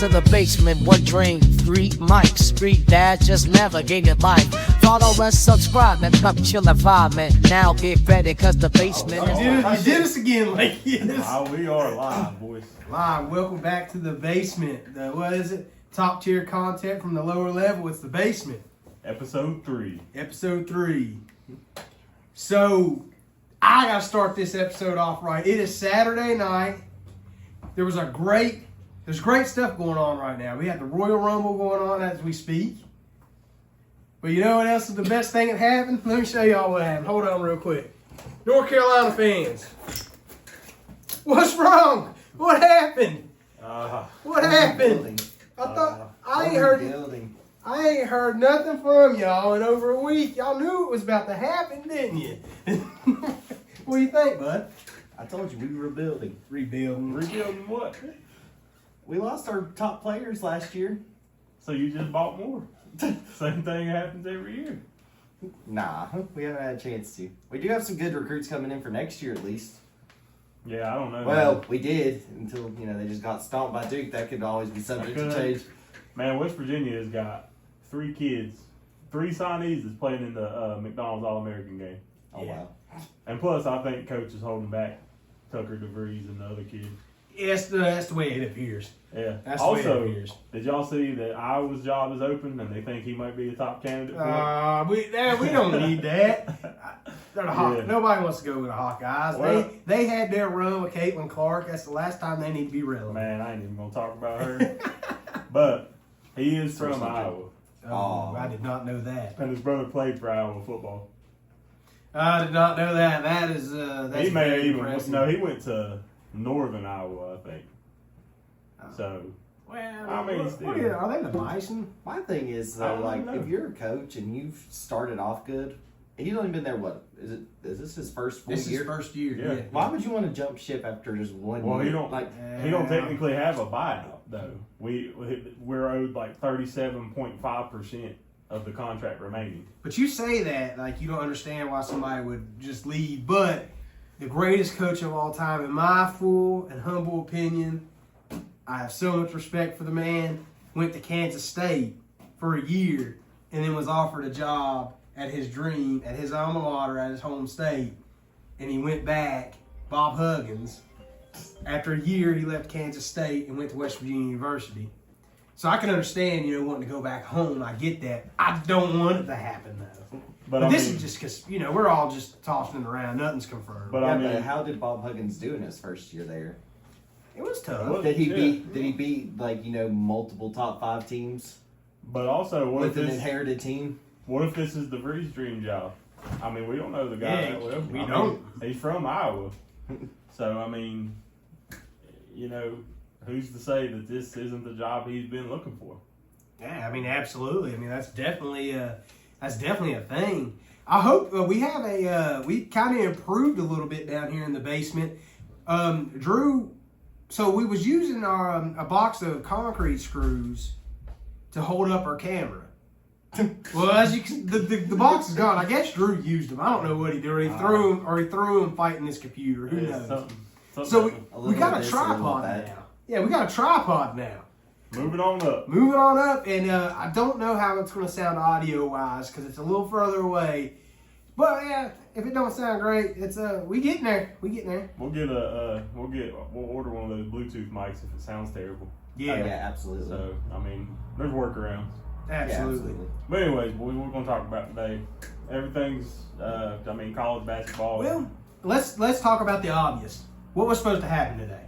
to the basement, one dream, 3 mics, street dad just navigated life. Follow and subscribe and come chill and vibe, man. Now get ready, cause the basement is... You did us again, like yes. We are live, boys. Live. Welcome back to the basement. What is it? Top tier content from the lower level. It's the basement. Episode 3. Episode 3. So, I gotta start this episode off right. It is Saturday night. There's great stuff going on right now. We have the Royal Rumble going on as we speak. But you know what else is the best thing that happened? Let me show y'all what happened. Hold on real quick. North Carolina fans. What's wrong? What happened? What happened? I ain't heard nothing from y'all in over a week. Y'all knew it was about to happen, didn't you? What do you think, bud? I told you we were rebuilding. Rebuilding. Rebuilding what? We lost our top players last year. So you just bought more. Same thing happens every year. Nah, we haven't had a chance to. We do have some good recruits coming in for next year at least. Yeah, I don't know. Well, we did until, they just got stomped by Duke. That could always be subject to change. Man, West Virginia has got 3 kids. 3 signees that's playing in the McDonald's All-American game. Oh, Yeah. wow. And plus, I think coach is holding back Tucker DeVries and the other kids. Yeah, that's the way it appears. Yeah. That's the way also, it appears. did y'all see that Iowa's job is open and they think he might be a top candidate for it? We don't need that. They're the Yeah. Nobody wants to go with the Hawkeyes. Well, they had their run with Caitlin Clark. That's the last time they need to be relevant. Man, I ain't even going to talk about her. But he is from Something. Iowa. Oh, I did not know that. And his brother played for Iowa football. I did not know that. That is that's He may very even impressive. no. He went to Northern Iowa, I think. So Well, I mean, what still. are they the Bison? My thing is, I though, don't like, know. if you're a coach and you've started off good, and you've only been there, is this his first full This is year? his first year. Yeah. Yeah. Why would you want to jump ship after just one Well, year? he don't- Like, he don't technically have a buyout though. We're owed like 37.5% of the contract remaining. But you say that like you don't understand why somebody would just leave. But the greatest coach of all time, in my full and humble opinion, I have so much respect for the man. Went to Kansas State for a year and then was offered a job at his dream, at his alma mater, at his home state. And he went back, Bob Huggins. After a year, he left Kansas State and went to West Virginia University. So I can understand, wanting to go back home. I get that. I don't want it to happen, though. But I this mean- is just because, we're all just tossing it around. Nothing's confirmed. But yeah, I mean, but how did Bob Huggins do in his first year there? It was tough. Well, Did he yeah. beat like multiple top 5 teams but also what if with an this? inherited team? What if this is the Breeze dream job? I mean, we don't know the guy Yeah, that well. we I mean, don't. He's from Iowa, so I mean, who's to say that this isn't the job he's been looking for? Yeah, I mean, absolutely. I mean, that's definitely a thing. I hope we have we kind of improved a little bit down here in the basement. Drew, so we was using a box of concrete screws to hold up our camera. Well, as you can, the box is gone. I guess Drew used them. I don't know what he did. Or he threw them fighting his computer. Who Yeah, knows? something So happened. we got a of this, a little tripod of that. now. Yeah, we got a tripod now. Moving on up. Moving on up, and I don't know how it's going to sound audio-wise because it's a little further away. But yeah, if it don't sound great, it's we getting there. We getting there. We'll order one of those Bluetooth mics if it sounds terrible. Yeah, Oh, yeah, absolutely. So I mean, there's workarounds. absolutely. But anyways, boys, what we're gonna talk about today. Everything's college basketball. Well, let's talk about the obvious. What was supposed to happen today?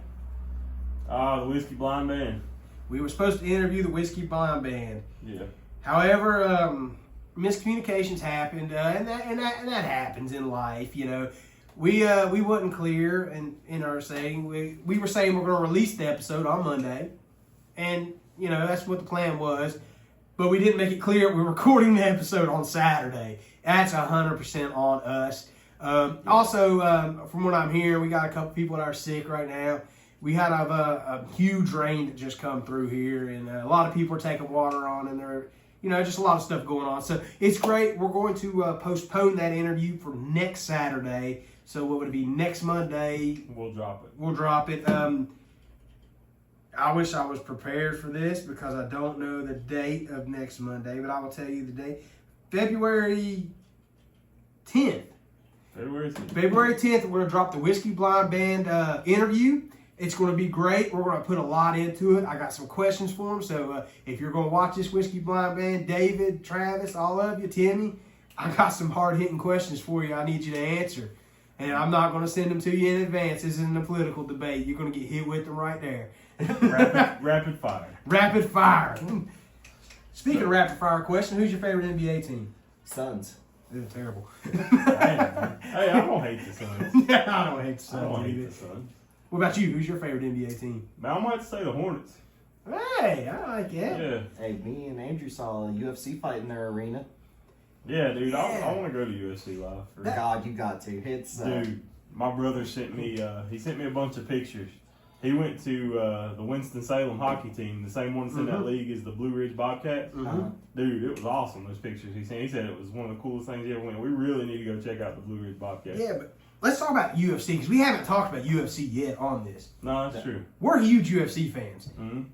the Whiskey Blind Band. We were supposed to interview the Whiskey Blind Band. Yeah. However, miscommunications happened, and that happens in life. We wasn't clear in our saying. We were saying we're going to release the episode on Monday, and that's what the plan was. But we didn't make it clear we're recording the episode on Saturday. That's 100% on us. Also, from what I'm hearing, we got a couple people that are sick right now. We had a huge rain that just come through here, and a lot of people are taking water on, and they're, just a lot of stuff going on. So it's great. We're going to postpone that interview for next Saturday. So what would it be? Next Monday, We'll drop it. we'll drop it. I wish I was prepared for this because I don't know the date of next Monday, but I will tell you the date. February 10th. February 10th, we're going to drop the Whiskey Blind Band interview. It's going to be great. We're going to put a lot into it. I got some questions for them. So if you're going to watch this Whiskey Blind Band, David, Travis, all of you, Timmy, I got some hard-hitting questions for you I need you to answer. And I'm not going to send them to you in advance. This isn't a political debate. You're going to get hit with them right there. Rapid fire. Rapid fire. Speaking of rapid fire question, who's your favorite NBA team? Suns. They're terrible. Hey, I don't hate the Suns. I don't hate the I don't Suns hate either. the Suns. What about you? Who's your favorite NBA team? Now, I might say the Hornets. Hey, I like that. Yeah. Hey, me and Andrew saw a UFC fight in their arena. Yeah, dude. Yeah. I want to go to UFC Live. God, you got to. It's Dude, my brother sent me. He sent me a bunch of pictures. He went to the Winston-Salem hockey team, the same one that's in that league as the Blue Ridge Bobcats. Dude, it was awesome. Those pictures he sent. He said it was one of the coolest things he ever went. We really need to go check out the Blue Ridge Bobcats. Yeah, but let's talk about UFC because we haven't talked about UFC yet on this. No, that's true. We're huge UFC fans.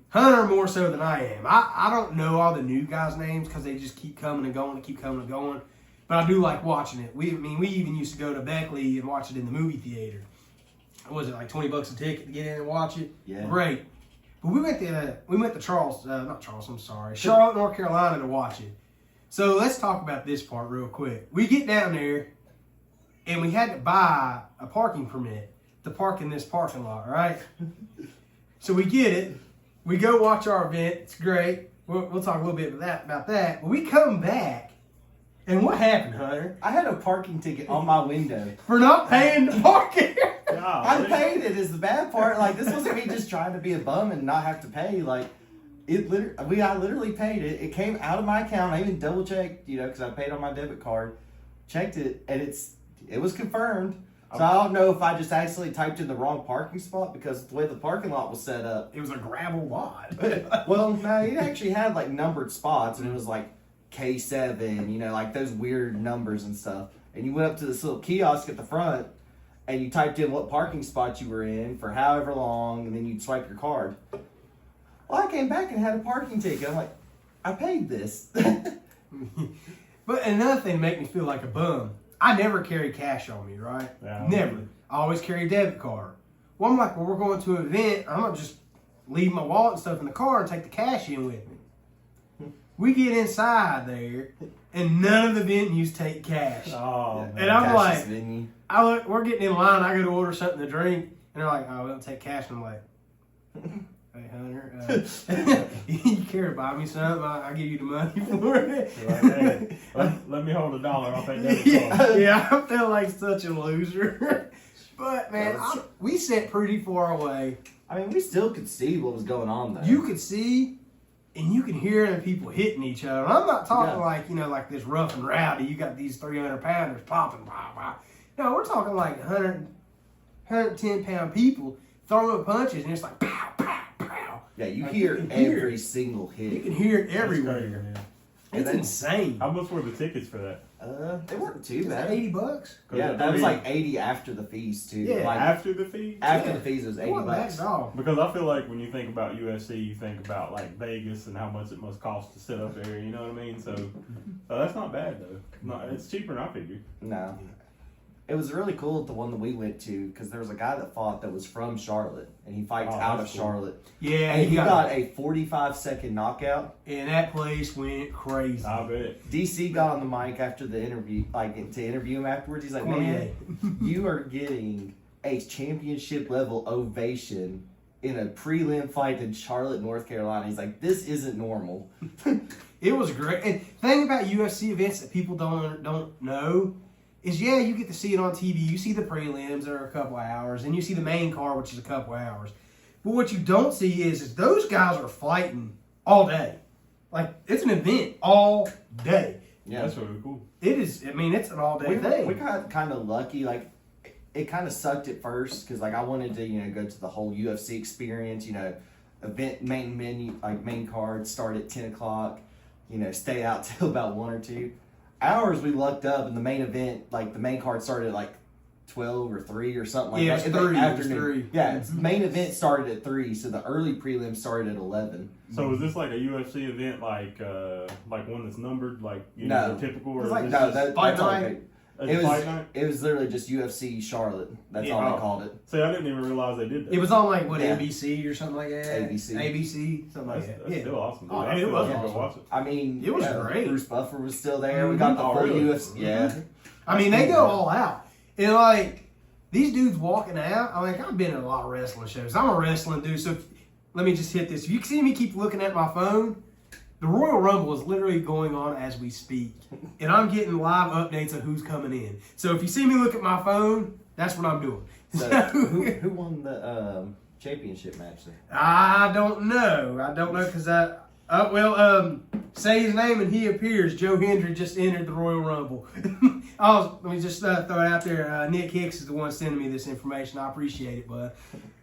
Hunter more so than I am. I don't know all the new guys' names because they just keep coming and going and keep coming and going. But I do like watching it. We even used to go to Beckley and watch it in the movie theater. Was it like $20 a ticket to get in and watch it? Yeah. Great. But we went to Charlotte, North Carolina to watch it. So let's talk about this part real quick. We get down there and we had to buy a parking permit to park in this parking lot, right? So we get it. We go watch our event. It's great. We'll talk a little bit about that. But we come back, and what happened, Hunter? I had a parking ticket on my window. For not paying the parking. I paid it is the bad part. Like, this wasn't me just trying to be a bum and not have to pay. Like, I literally paid it. It came out of my account. I even double checked, because I paid on my debit card. Checked it, and it was confirmed. So I don't know if I just accidentally typed in the wrong parking spot because the way the parking lot was set up. It was a gravel lot. Well, no, it actually had like numbered spots, and it was like K7, like those weird numbers and stuff. And you went up to this little kiosk at the front, and you typed in what parking spot you were in for however long, and then you'd swipe your card. Well, I came back and had a parking ticket. I'm like, I paid this. But another thing to make me feel like a bum, I never carry cash on me, right? Yeah, Never. I always carry a debit card. Well, I'm like, we're going to an event. I'm going to just leave my wallet and stuff in the car and take the cash in with me. We get inside there, and none of the venues take cash. Oh, man. And I'm like, venue. we're getting in line. I go to order something to drink, and they're like, "Oh, we don't take cash." And I'm like, "Hey, Hunter, you care to buy me something? I'll give you the money for it." Like, hey, let me hold $1 off that debit card. Yeah, I felt like such a loser. But man, we sat pretty far away. I mean, we still could see what was going on though. You could see, and you can hear the people hitting each other. And I'm not talking like like this rough and rowdy. You got these 300-pounders popping, pop, pop. No, we're talking like 110-pound people throwing punches, and it's like pow, pow, pow. Yeah, you Like, hear you can hear every it. single hit. You can hear it That's everywhere. crazy, man. It's then- insane. How much were the tickets for that? They weren't too It's bad. $80. Yeah, that was like 80 after the fees too. Yeah. Like After the fee? after the fees, it was It 80 wasn't bad bucks. at all. Because I feel like when you think about UFC, you think about like Vegas and how much it must cost to sit up there. You know what I mean? So that's not bad though. No, it's cheaper than I figured. No, it was really cool at the one that we went to because there was a guy that fought that was from Charlotte and he fights Oh, out of that's cool. Charlotte. Yeah, And he got a 45-second knockout. and that place went crazy. I bet. DC got on the mic after the interview, like to interview him afterwards. He's like, "Man, you are getting a championship level ovation in a prelim fight in Charlotte, North Carolina." He's like, "This isn't normal." It was great. And thing about UFC events that people don't know is, you get to see it on TV. You see the prelims that are a couple hours, and you see the main card, which is a couple hours. But what you don't see is those guys are fighting all day. Like, it's an event all day. Yeah, That's really cool. It is. I mean, it's an all day thing. we got kind of lucky. Like, it kind of sucked at first because like I wanted to go to the whole UFC experience. Event main menu, like main card start at 10 o'clock. Stay out till about 1 or 2. Ours we lucked up, and the main event, like the main card started at like 12 or 3 or something like Yeah, that. it was In the 3. It was afternoon. 3. Yeah, its main event started at 3, so the early prelims started at 11. So is this like a UFC event, like one that's numbered, like No. the typical, or It's like is No, this that, Fight that's all night? paid. a fight night? It was literally just UFC Charlotte. That's all Oh. they called it. See, I didn't even realize they did that. It was on like what Yeah. NBC or something like that. ABC. ABC, something like That's, that. that's Yeah. still awesome. Dude. Oh, I it still was have to go awesome. watch it. I mean, It was great. Bruce Buffer was still there. We got the Oh, full really? UFC. Yeah. I mean, they go all out. And like these dudes walking out, I'm like, I've been in a lot of wrestling shows. I'm a wrestling dude, so let me just hit this. If you see me keep looking at my phone, the Royal Rumble is literally going on as we speak. And I'm getting live updates of who's coming in. So if you see me look at my phone, that's what I'm doing. So who won the championship match then? I don't know. I don't know because say his name and he appears. Joe Hendry just entered the Royal Rumble. Let me just throw it out there. Nick Hicks is the one sending me this information. I appreciate it, bud.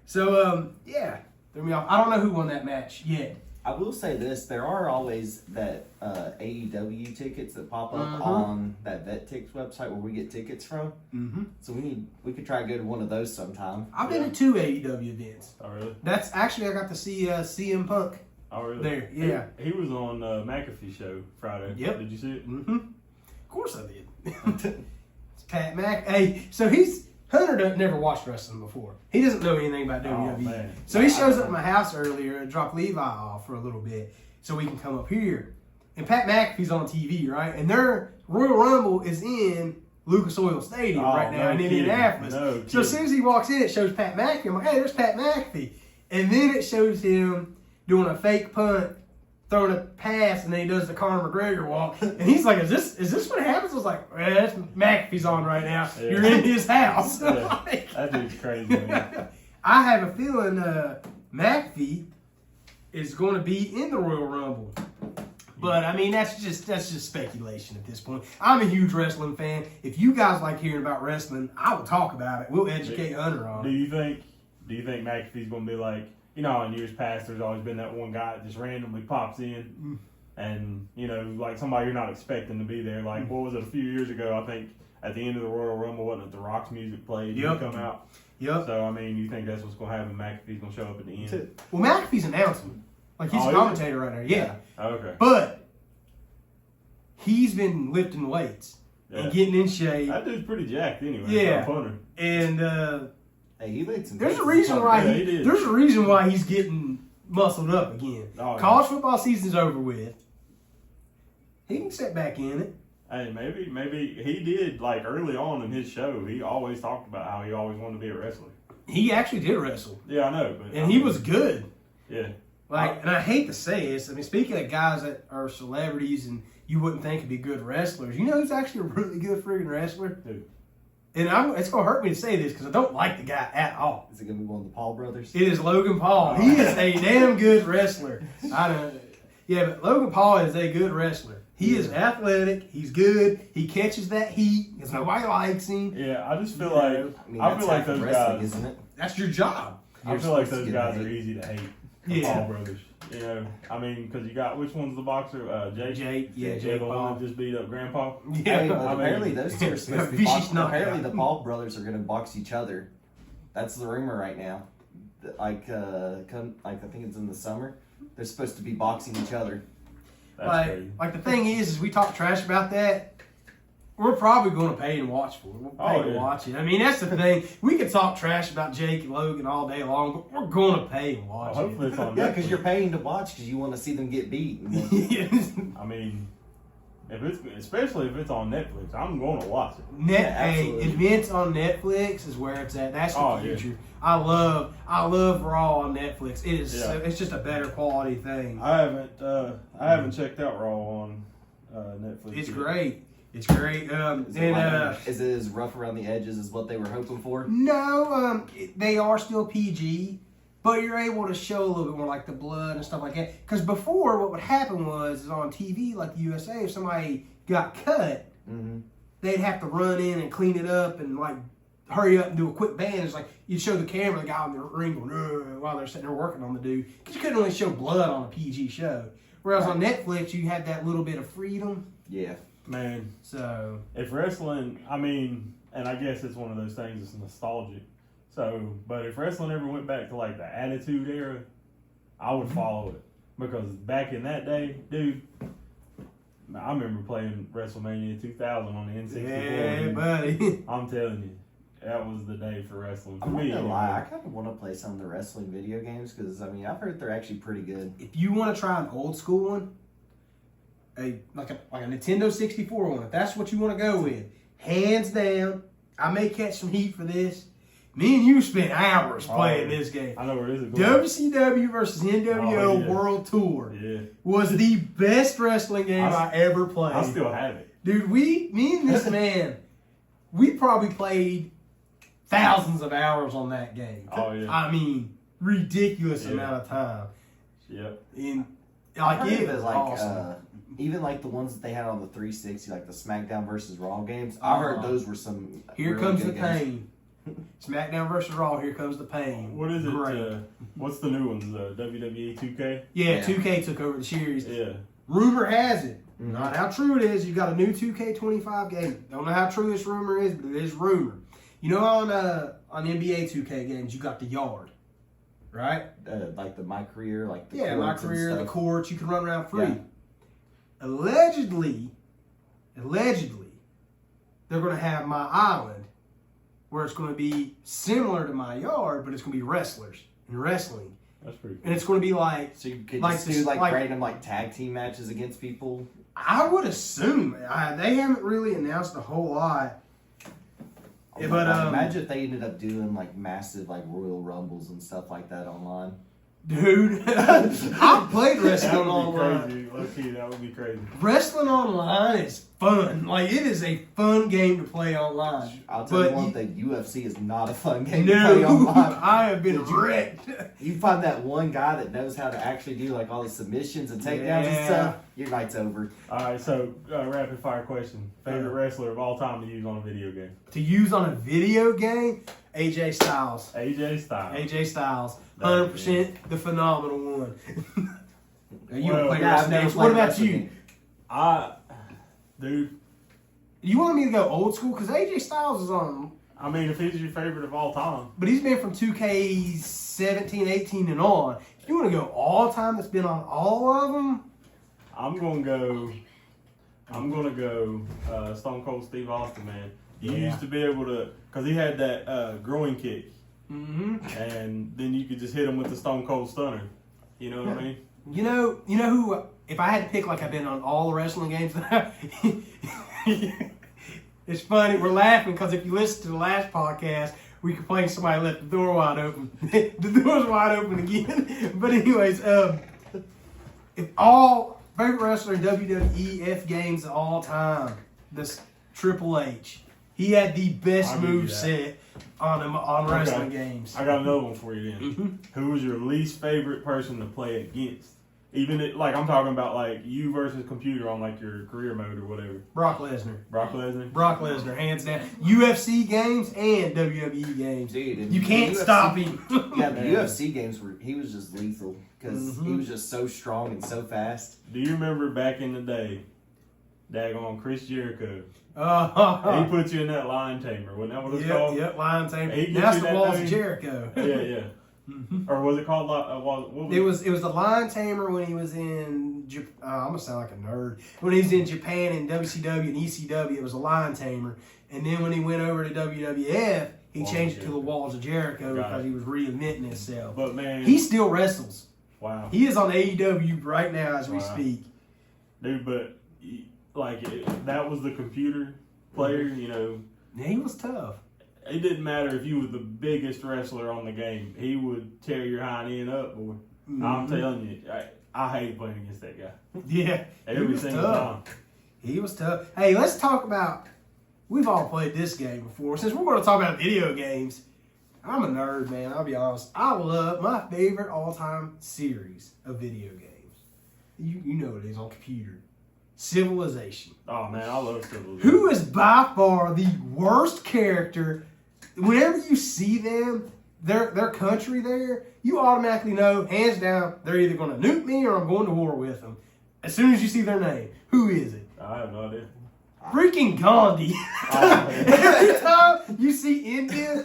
So, yeah, threw me off. I don't know who won that match yet. I will say this: there are always that AEW tickets that pop up Mhm. on that VetTix website where we get tickets from. Mm-hmm. So we could try to go to one of those sometime. I've been to 2 AEW events. Oh, really? That's actually I got to see CM Punk Oh, really? there. Yeah. He was on McAfee show Friday. Yep. Did you see it? Mm-hmm. Of course I did. It's Pat Mac. Hey, so Hunter never watched wrestling before. He doesn't know anything about WWE. man. So he shows up at my house earlier and dropped Levi off for a little bit so we can come up here. And Pat McAfee's on TV, right? And their Royal Rumble is in Lucas Oil Stadium Oh, right now no in kidding. Indianapolis. No So as soon as he walks in, it shows Pat McAfee. I'm like, hey, there's Pat McAfee. And then it shows him doing a fake punt, throwing a pass, and then he does the Conor McGregor walk. And he's like, is this what happens? I was like, well, that's McAfee's on right now. Yeah. You're in his house. Yeah. That dude's crazy, man. I have a feeling McAfee is going to be in the Royal Rumble. But I mean, that's just speculation at this point. I'm a huge wrestling fan. If you guys like hearing about wrestling, I will talk about it. We'll educate Hunter on Do it. you think McAfee's gonna be like, in years past, there's always been that one guy that just randomly pops in, and like somebody you're not expecting to be there. Like what was it a few years ago? I think at the end of the Royal Rumble, wasn't it? The Rock's music played and Yep. he come out. Yep. So I mean, you think that's what's gonna happen? McAfee's gonna show up at the end. Well, McAfee's announcing. Like he's Oh, a is he? commentator right now. Yeah. Okay. But he's been lifting weights Yeah. and getting in shape. That dude's pretty jacked anyway. Yeah. For a punter. And Hey, he laid some. there's a hits reason in why Yeah, he did. there's a reason why he's getting muscled up again. Oh, yeah. College football season's over with. He can sit back in it. Hey, maybe he did like early on in his show. He always talked about how he always wanted to be a wrestler. He actually did wrestle, Yeah, I know, but and he was good. Yeah. Like, and I hate to say this. I mean, speaking of guys that are celebrities and you wouldn't think could be good wrestlers, you know who's actually a really good friggin' wrestler? Who? And it's gonna hurt me to say this because I don't like the guy at all. Is it gonna be one of the Paul brothers? It is Logan Paul. He is a damn good wrestler. I don't. Yeah, but Logan Paul is a good wrestler. He is athletic. He's good. He catches that heat because nobody likes him. Yeah, I just feel Yeah. like I mean, I that's feel like half of those wrestling, guys. isn't it? That's your job. I You're feel like supposed those to get guys hate. are easy to hate. The Yeah. Paul brothers. I mean, because you got which one's the boxer? Jake. Jake, yeah, Jake Jake the one Paul. that just beat up Grandpa. Yeah. Hey, I mean- apparently those two are supposed to be Vicious boxing. knockout. Apparently the Paul brothers are gonna box each other. That's the rumor right now. I think it's in the summer. They're supposed to be boxing each other. That's crazy. Like the thing is we talk trash about that. We're probably going to pay and watch for it. We'll pay Oh, to yeah. watch it. I mean, that's the thing. We can talk trash about Jake and Logan all day long, but we're going to pay and watch Well, hopefully it's on Yeah, Netflix. because you're paying to watch because you want to see them get beat. And then- it. I mean, especially if it's on Netflix, I'm going to watch it. absolutely. Events on Netflix is where it's at. That's the Oh, yeah. future. I love Raw on Netflix. It is. Yeah. It's just a better quality thing. I haven't checked out Raw on Netflix. It's yet. great. It's great. Is it as rough around the edges as what they were hoping for? No, they are still PG, but you're able to show a little bit more like the blood and stuff like that. Because before, what would happen was on TV, like the USA, if somebody got cut, Mm-hmm. they'd have to run in and clean it up and like hurry up and do a quick bandage. Like you'd show the camera, the guy in the ring going, "Ugh," while they're sitting there working on the dude. Because you couldn't really show blood on a PG show. Whereas on Netflix, you had that little bit of freedom. Yeah. Man, So if wrestling, I mean, and I guess it's one of those things that's nostalgic. So, but if wrestling ever went back to like the Attitude Era, I would follow it because back in that day, dude, I remember playing WrestleMania 2000 on the N64. Yeah, dude. buddy. I'm telling you, that was the day for wrestling. For I'm not me, gonna anyway. lie, I kind of want to play some of the wrestling video games because I mean I've heard they're actually pretty good. If you want to try an old school one, like a Nintendo 64 one, if that's what you want to go with, hands down, I may catch some heat for this. Me and you spent hours playing this game. I know where this is going. WCW versus NWO Oh, yeah. World Tour Yeah, was the best wrestling game I ever played. I still have it. Dude, me and this man, we probably played thousands of hours on that game. Oh, yeah. I mean, ridiculous Yeah. amount of time. Yep. And I like heard it of was like awesome. even like the ones that they had on the 360, like the SmackDown versus Raw games. I heard those were some. Here really comes good the games. pain. SmackDown versus Raw. Here comes the pain. What is it? Great. What's the new ones? WWE 2K? Yeah, Yeah. 2K took over the series. Yeah. Rumor has it, Mhm. not how true it is, you got a new 2K25 game. Don't know how true this rumor is, but it is rumor. You know, on NBA 2K games, you got the yard, right? Like the My Career, like the Yeah, my courts and career, the stuff. courts, you can run around free. Yeah. Allegedly, they're going to have my island, where it's going to be similar to my yard, but it's going to be wrestlers and wrestling, That's pretty cool. and it's going to be like. So you could Like just this- do like like- random like tag team matches against people. I would assume they haven't really announced a whole lot. Yeah, but Imagine if they ended up doing like massive like Royal Rumbles and stuff like that online. dude, I've played That wrestling would be online. crazy. Low-key, that would be crazy. Wrestling online is fun. Like it is a fun game to play online. I'll tell But you one thing: UFC is not a fun game to no, play online. I have been Did you- wrecked. You find that one guy that knows how to actually do like all the submissions and takedowns Yeah. and stuff. Your night's over. All right, so rapid fire question: favorite wrestler of all time to use on a video game? To use on a video game, AJ Styles. AJ Styles. AJ Styles, 100% the phenomenal one. You Well, don't play Yeah, I've wrestling never games. played What about wrestling you? Dude. You want me to go old school? Because AJ Styles is on, I mean, if he's your favorite of all time, but he's been from 2K17, 18, and on. If you want to go all time, that's been on all of them. I'm gonna go Stone Cold Steve Austin, man. You Yeah. used to be able to, cause he had that groin kick, Mm-hmm. and then you could just hit him with the Stone Cold Stunner. You know what I mean? You know who? If I had to pick, like I've been on all the wrestling games, it's funny. We're laughing because if you listen to the last podcast, we complained somebody left the door wide open. The door's wide open again. But anyways, if all favorite wrestler in WWEF games of all time, this Triple H. He had the best I'll give you move that. set on wrestling games. I got another one for you then. Mhm. Who was your least favorite person to play against? Even like I'm talking about like you versus computer on like your career mode or whatever. Brock Lesnar. Brock Lesnar. Brock Lesnar, hands down. UFC games and WWE games. Dude, and You can't the UFC stop him. Yeah, the Man. UFC games he was just lethal because he was just so strong and so fast. Do you remember back in the day, daggone Chris Jericho? He Uh, put you in that lion tamer. Wasn't that what it's yep, called? yep, Lion Tamer. He gives That's you the that Walls thing. of Jericho. Yeah, yeah. Or was it called? What was It was the Lion Tamer when he was in. I'm gonna sound like a nerd. When he was in Japan in WCW and ECW, it was a Lion Tamer. And then when he went over to WWF, he Walls changed of it to the Walls of Jericho Got because it. he was reinventing himself. But man, He still wrestles. wow, He is on AEW right now as we Wow. speak. dude. But like that was the computer player. You know, Yeah, he was tough. it didn't matter if you were the biggest wrestler on the game. He would tear your hind end up, boy. I'm Mhm. telling you, I hate playing against that guy. Yeah, he Every was single tough. time. He was tough. Hey, let's talk about. We've all played this game before. Since we're going to talk about video games, I'm a nerd, man. I'll be honest. I love my favorite all-time series of video games. You know it is on computer. Civilization. Oh man, I love Civilization. Who is by far the worst character? Whenever you see them, their country there, you automatically know, hands down, they're either going to nuke me or I'm going to war with them. As soon as you see their name, who is it? I have no idea. Freaking Gandhi. Every time you see India,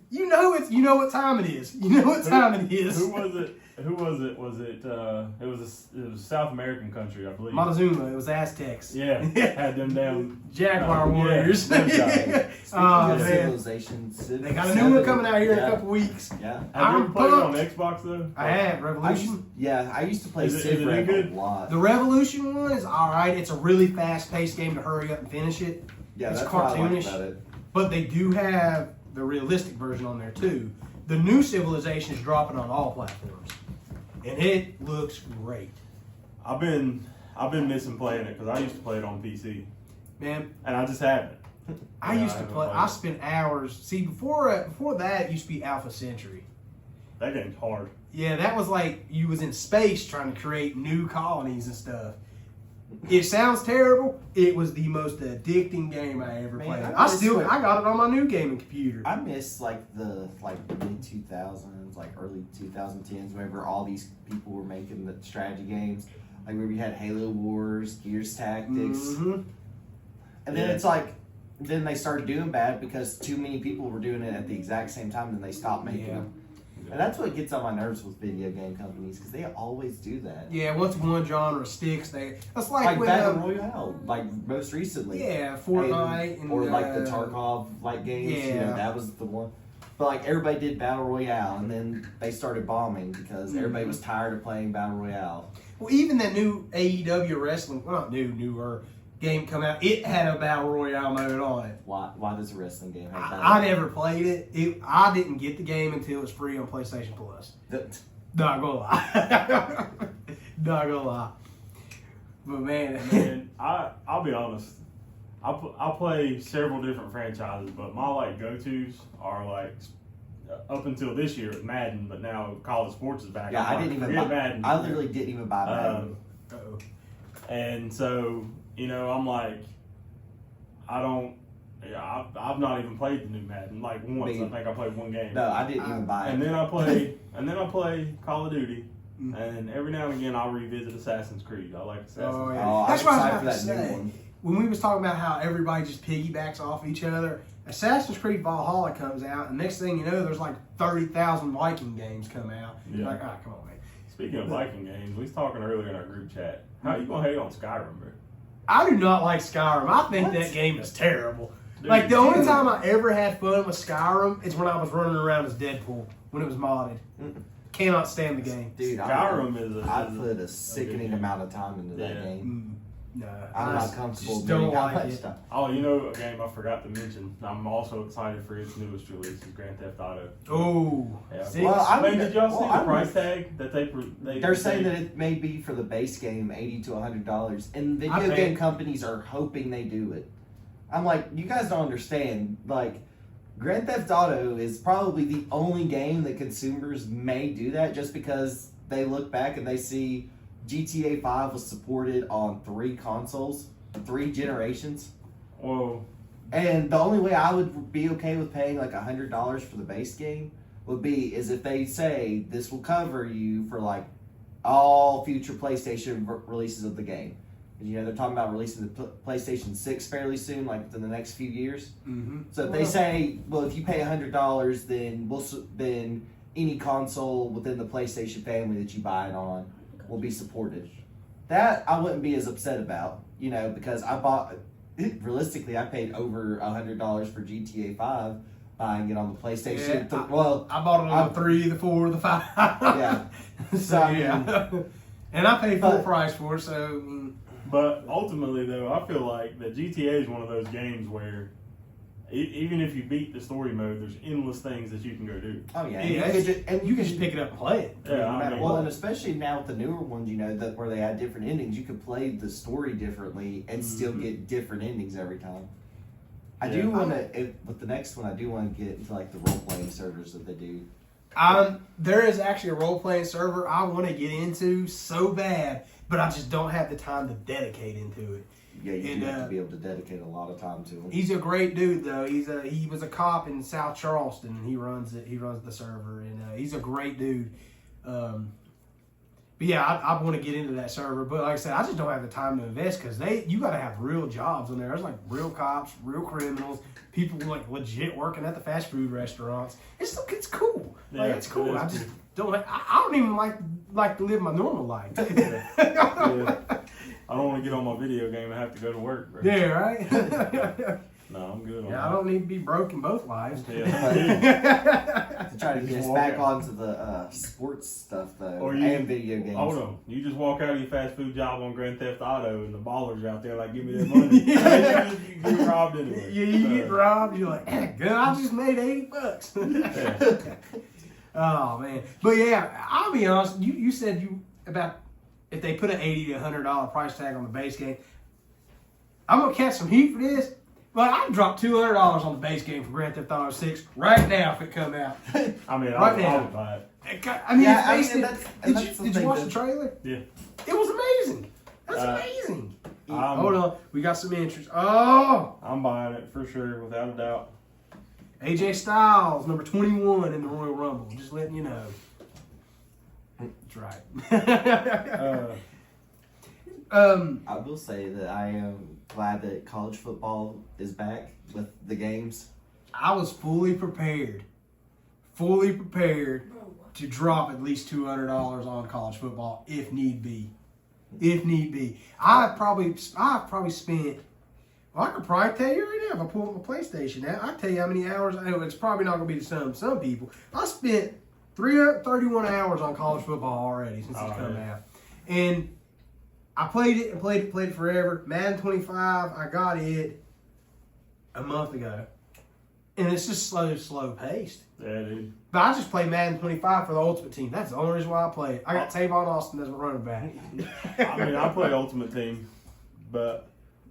you know what time it is. You know what time it is. Who was it? It was a South American country, I believe. Montezuma. It was Aztecs. Yeah, had them down. Jaguar Warriors. them guys. Speaking Oh, of man. civilizations, They got a new one coming out here in a couple weeks. Yeah. Have you ever I'm played it on pumped. Xbox though? I have Revolution. I used to play Is it Civ any Rev good? a lot. The Revolution one is all right. It's a really fast-paced game to hurry up and finish it. Yeah, it's that's what I like cartoonish. about it. But they do have the realistic version on there too. The new Civilization is dropping on all platforms, and it looks great, I've been missing playing it because I used to play it on PC, man. and I just haven't. I Yeah, used I to haven't play. played I it. spent hours. See, before that, it used to be Alpha Century. That game's hard. Yeah, that was like you was in space trying to create new colonies and stuff. It sounds terrible. It was the most addicting game I ever Man, played. I miss what- I got it on my new gaming computer. I miss the mid 2000s, like early 2010s, whenever all these people were making the strategy games, like where we had Halo Wars, Gears Tactics, Mhm. and then Yeah. it's like, then they started doing bad because too many people were doing it at the exact same time, and they stopped making Yeah. them. And that's what gets on my nerves with video game companies because they always do that. Yeah, once one genre sticks, that's like Like with Battle Royale, like most recently. yeah, Fortnite and or like the Tarkov like games, yeah. that was the one. But like everybody did Battle Royale, and then they started bombing because everybody was tired of playing Battle Royale. Well, even that new AEW wrestling, well, not newer game come out, it had a battle royale mode on it. Why does a wrestling game have Battle I never played it. I didn't get the game until it was free on PlayStation Plus. Royale? Not gonna lie. Not gonna lie. But man, And I'll be honest. I play several different franchises, but my like go-tos are like up until this year it was Madden, but now College Sports is back. Yeah, I'm I didn't even forget buy Madden. I literally didn't even buy Madden. uh-oh. And so, I'm like, I've not even played the new Madden like once. Me. I think I played one game. No, I didn't even buy it. And then I play Call of Duty, and every now and again I'll revisit Assassin's Creed. I like Assassin's Oh, Creed. yeah. Oh, That's I'm what I excited was for about that to new say. one. When we was talking about how everybody just piggybacks off each other, Assassin's Creed Valhalla comes out, and next thing you know, there's like 30,000 Viking games come out. Yeah. Like, come on, man. Speaking of Viking games, we was talking earlier in our group chat. How you gonna hate on Skyrim, bro? I do not like Skyrim. I think What? that game is terrible. Dude, Like, the only dude. time I ever had fun with Skyrim is when I was running around as Deadpool, when it was modded. Cannot stand the game. Dude, Skyrim is a. I is put a sickening game. amount of time into that Yeah. game. No. I'm I not just comfortable don't doing how like much it. time. Oh, a game I forgot to mention. I'm also excited for its newest release, is Grand Theft Auto. Oh. Yeah. See? Well, Man, did y'all see the I'm- price tag that they? They're saying that it may be for the base game, $80 to $100, and I video bet. game companies are hoping they do it. I'm like, you guys don't understand. Like, Grand Theft Auto is probably the only game that consumers may do that just because they look back and they see GTA 5 was supported on 3 consoles, 3 generations. Well, And the only way I would be okay with paying like $100 for the base game would be is if they say this will cover you for like all future PlayStation releases of the game. They're talking about releasing the PlayStation 6 fairly soon, like within the next few years. Mm-hmm. So if they say, well, if you pay $100, then then any console within the PlayStation family that you buy it on will be supported. That I wouldn't be as upset about, because I bought. Realistically, I paid over $100 for GTA 5 buying it on the PlayStation. Yeah, Well, I bought it on the 3, the 4, the 5. Yeah. So, yeah. And I paid full But- price for it, so. but ultimately though, I feel like that GTA is one of those games where even if you beat the story mode, there's endless things that you can go do. oh yeah, Yeah, you can just pick it up and play it. Yeah, No I matter mean- what. Well, and especially now with the newer ones, that where they had different endings, you could play the story differently and still get different endings every time. I do Yeah. want to, with the next one, I do want to get into like the role playing servers that they do. There is actually a role playing server I want to get into so bad, but I just don't have the time to dedicate into it. Yeah, you And, do have to be able to dedicate a lot of time to them. He's a great dude though. He was a cop in South Charleston. He runs it. He runs the server, and he's a great dude. But yeah, I want to get into that server. But like I said, I just don't have the time to invest because you got to have real jobs in there. There's like real cops, real criminals, people like legit working at the fast food restaurants. It's cool. Like Yeah, it's cool. it is I just cool. I don't even like to live my normal life. Yeah. I don't want to get on my video game and have to go to work, bro. Yeah, right. No, I'm good on Yeah, that. I don't need to be broke in both lives. Yeah. To try to get Just us walk back out. onto the sports stuff though, Or you- and video games. Hold on. You just walk out of your fast food job on Grand Theft Auto and the ballers are out there like, give me that money. Yeah. You get robbed anyway. You get robbed, you're like, good, I just made $80. Yeah. Oh man, but yeah, I'll be honest. You said about if they put an $80 to $100 price tag on the base game, I'm gonna catch some heat for this. But I'd drop $200 on the base game for Grand Theft Auto 6 right now if it come out. I mean, Right I now. would buy it. I mean, Yeah, I it's mean, based and in- that's the did you thing watch that- the trailer? Yeah. It was amazing. That's Uh, amazing. I'm- Hold on, we got some interest. Oh, I'm buying it for sure, without a doubt. AJ Styles, number 21 in the Royal Rumble. Just letting you know. That's right. I will say that I am glad that college football is back with the games. I was fully prepared to drop at least $200 on college football if need be. If need be, I've probably spent. Well, I could probably tell you right now if I pull up my PlayStation out. I can tell you how many hours. I know it's probably not going to be the same. Some people. I spent 331 hours on college football already since it's come out, and I played it forever. Madden 25, I got it a month ago, and it's just slow paced. Yeah, dude. But I just play Madden 25 for the Ultimate Team. That's the only reason why I play it. I got Tavon Austin as a running back. I mean, I play Ultimate Team, but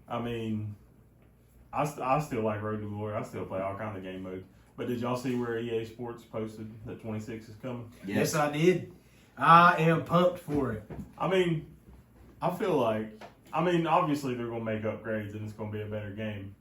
I mean, I still like Road to Glory. I still play all kinds of game modes. But did y'all see where EA Sports posted that 26 is coming? Yes, I did. I am pumped for it. I mean, I feel like, obviously they're going to make upgrades and it's going to be a better game.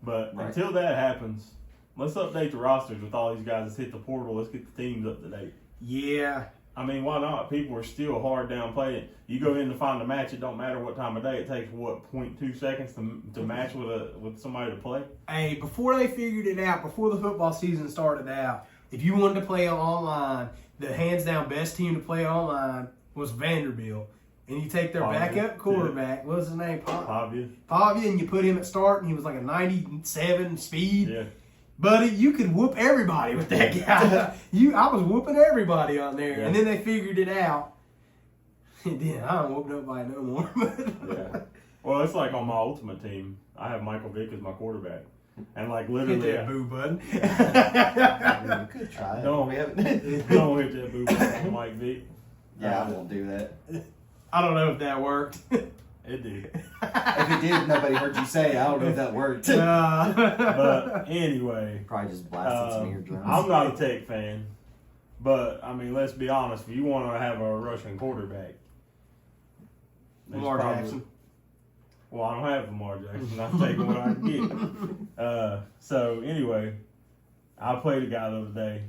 But Right. until that happens, let's update the rosters with all these guys that's hit the portal. Let's get the teams up to date. Yeah. I mean, why not? People are still hard down playing. You go in to find a match, it don't matter what time of day. It takes, 0.2 seconds to match with somebody to play? Hey, before they figured it out, before the football season started out, if you wanted to play online, the hands down best team to play online was Vanderbilt. And you take their Pavia. backup quarterback, what was his name? Obvious. Pavia, and you put him at start, and he was like a 97 speed. Yeah. Buddy, you could whoop everybody with that guy. I was whooping everybody on there. Yeah. And then they figured it out. And then I don't whoop nobody no more. Yeah. Well, it's like on my Ultimate Team, I have Michael Vick as my quarterback. And like Hit literally, that boo button. You could try it. No. We haven't. don't hit that boo button on Mike Vick. Yeah, I won't do that. I don't know if that worked. It did. If it did, nobody heard you say it. I don't know if that worked. But anyway, Probably just blasted some eardrums. I'm not a Tech fan. But, I mean, let's be honest. If you want to have a Russian quarterback, there's Lamar probably- Jackson. Well, I don't have Lamar Jackson. I'm taking what I can get. So, anyway, I played a guy the other day,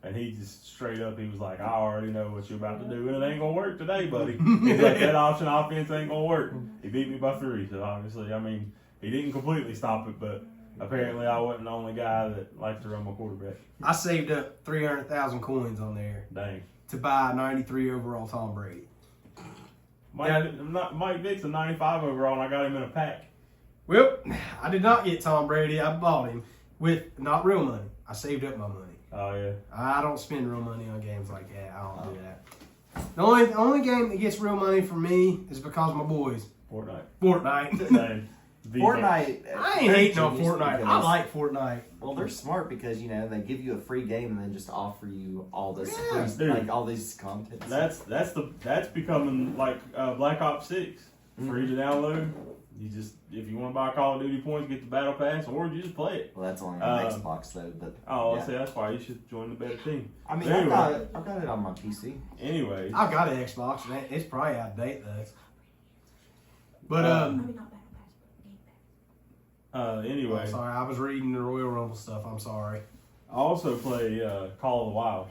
and he just straight up, he was like, I already know what you're about to do, and it ain't going to work today, buddy. He's like, that option offense ain't going to work. He beat me by 3, so obviously, I mean, he didn't completely stop it, but apparently I wasn't the only guy that likes to run my quarterback. I saved up 300,000 coins on there Dang. to buy a 93 overall Tom Brady. Mike Vick's a 95 overall, and I got him in a pack. Well, I did not get Tom Brady. I bought him with not real money. I saved up my money. Oh, yeah. I don't spend real money on games like that. I don't do that. The only game that gets real money for me is because of my boys. Fortnite. Fortnite. Dang. Fortnite. I ain't hating on genius Fortnite. I because- like Fortnite. Well, they're smart because they give you a free game and then just offer you all this Yeah, free, dude. like all these contents. That's becoming like Black Ops 6. Free to download. You just, if you want to buy Call of Duty points, get the Battle Pass, or you just play it. Well, that's only on Um, Xbox though. But Oh, yeah. I say that's why you should join the better team. I mean, Anyway. I've got it on my PC. Anyways, I've got an Xbox, and it's probably out of date though. But Maybe not Battle Pass, but Game Pass. anyway, I'm sorry, I was reading the Royal Rumble stuff. I'm sorry. I also play Call of the Wild.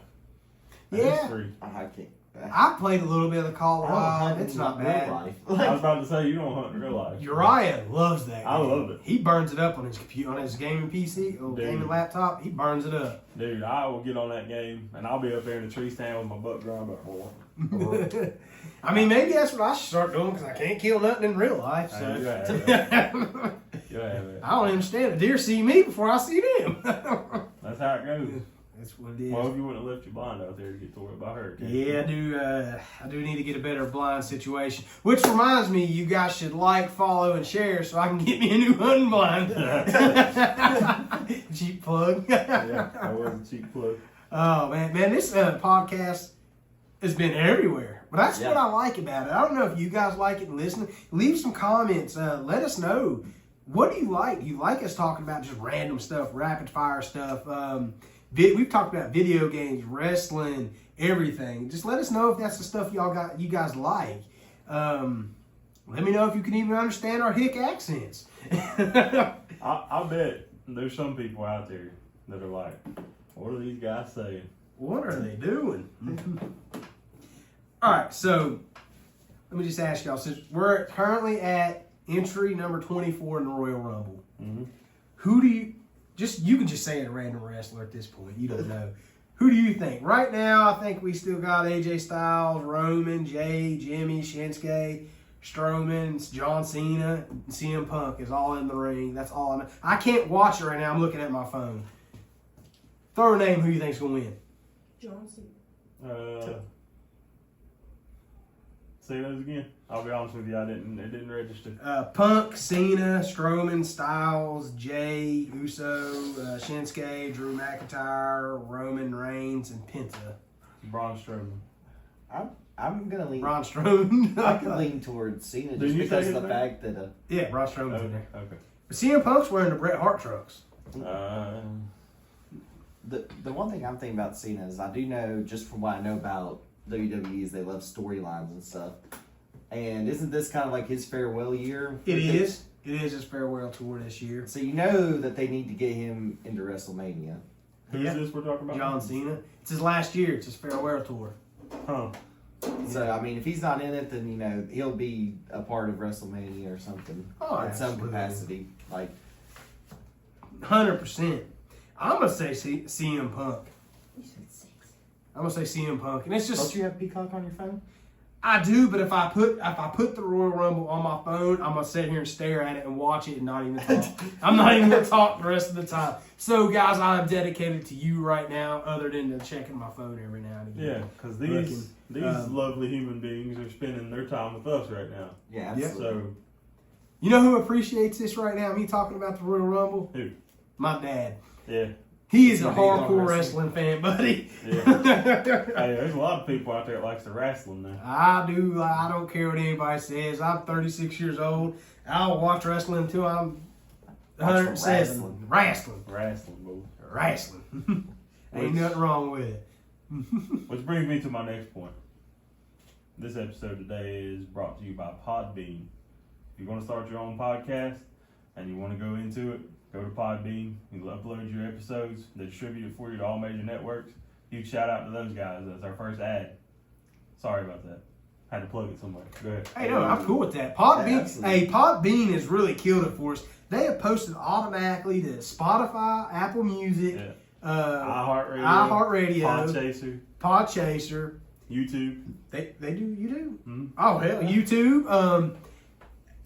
Yeah. That's free. I can't. I played a little bit of the Call of I don't Wild. hunt It's in not real bad. life. I was about to say you don't hunt in real life. Uriah loves that. I game. love it. He burns it up on his computer, on his gaming PC or Dude. gaming laptop. He burns it up. Dude, I will get on that game and I'll be up there in the tree stand with my butt drum. But I mean, maybe that's what I should start doing because I can't kill nothing in real life. Hey, you So have it. You have it. I don't understand. The deer see me before I see them. That's how it goes. That's what it is. Well, if you wouldn't have left your blind out there to get tore up by hurricane. Yeah, I do need to get a better blind situation. Which reminds me, you guys should like, follow, and share so I can get me a new hunting blind. Cheap plug. Yeah, that was a cheap plug. Oh man, this podcast has been everywhere. But that's what I like about it. I don't know if you guys like it and listening. Leave some comments. Let us know. What do you like? Do you like us talking about just random stuff, rapid fire stuff? We've talked about video games, wrestling, everything. Just let us know if that's the stuff you guys like. Let me know if you can even understand our hick accents. I bet there's some people out there that are like, what are these guys saying? What are they doing? All right, so let me just ask y'all, since we're currently at entry number 24 in the Royal Rumble, who do you can just say a random wrestler at this point. You don't know. Who do you think? Right now, I think we still got AJ Styles, Roman, Jay, Jimmy, Shinsuke, Strowman, John Cena, and CM Punk is all in the ring. That's all I know. I can't watch it right now. I'm looking at my phone. Throw a name who you think's going to win. John Cena. Say those again. I'll be honest with you, it didn't register. Punk, Cena, Strowman, Styles, Jay, Uso, Shinsuke, Drew McIntyre, Roman Reigns, and Penta. Braun Strowman. I'm gonna lean. Braun Strowman. I could lean towards Cena Did just you because say of the his fact that Yeah, Braun Strowman's in there. Okay. But CM Punk's wearing the Bret Hart trucks. the one thing I'm thinking about Cena is I do know just from what I know about WWE is they love storylines and stuff. And isn't this kind of like his farewell year? It is. It is his farewell tour this year. So you know that they need to get him into WrestleMania. Who's this we're talking about? John Cena. It's his last year. It's his farewell tour. Huh. So I mean, if he's not in it, then you know he'll be a part of WrestleMania or something Oh, in some absolutely. capacity. Like 100%. I'm going to say CM Punk. You said 6. I'm going to say CM Punk. And it's just... don't you have Peacock on your phone? I do, but if I put the Royal Rumble on my phone, I'm gonna sit here and stare at it and watch it and not even talk. I'm not even gonna talk the rest of the time. So, guys, I'm dedicated to you right now, other than to checking my phone every now and again. Yeah, because these lovely human beings are spending their time with us right now. Yeah, Yep. absolutely. So, You know who appreciates this right now? Me talking about the Royal Rumble? who? My dad. Yeah. He is a He's big on hardcore wrestling. wrestling fan, buddy. Yeah. Hey, there's a lot of people out there that likes the wrestling now. I do. I don't care what anybody says. I'm 36 years old. I'll watch wrestling until I'm 107. Wrestling. Ain't nothing wrong with it. Which brings me to my next point. This episode today is brought to you by Podbean. If you're going to start your own podcast and you want to go into it, go to Podbean. You upload your episodes. They distribute it for you to all major networks. Huge shout out to those guys. That's our first ad. Sorry about that. Had to plug it somewhere. Go ahead. Hey, no, I'm cool with that. Yeah, Podbean, absolutely. Podbean has really killed it for us. They have posted automatically to Spotify, Apple Music, Yeah. iHeartRadio, Podchaser, Podchaser. YouTube. They do YouTube. Mhm. Oh hell, YouTube.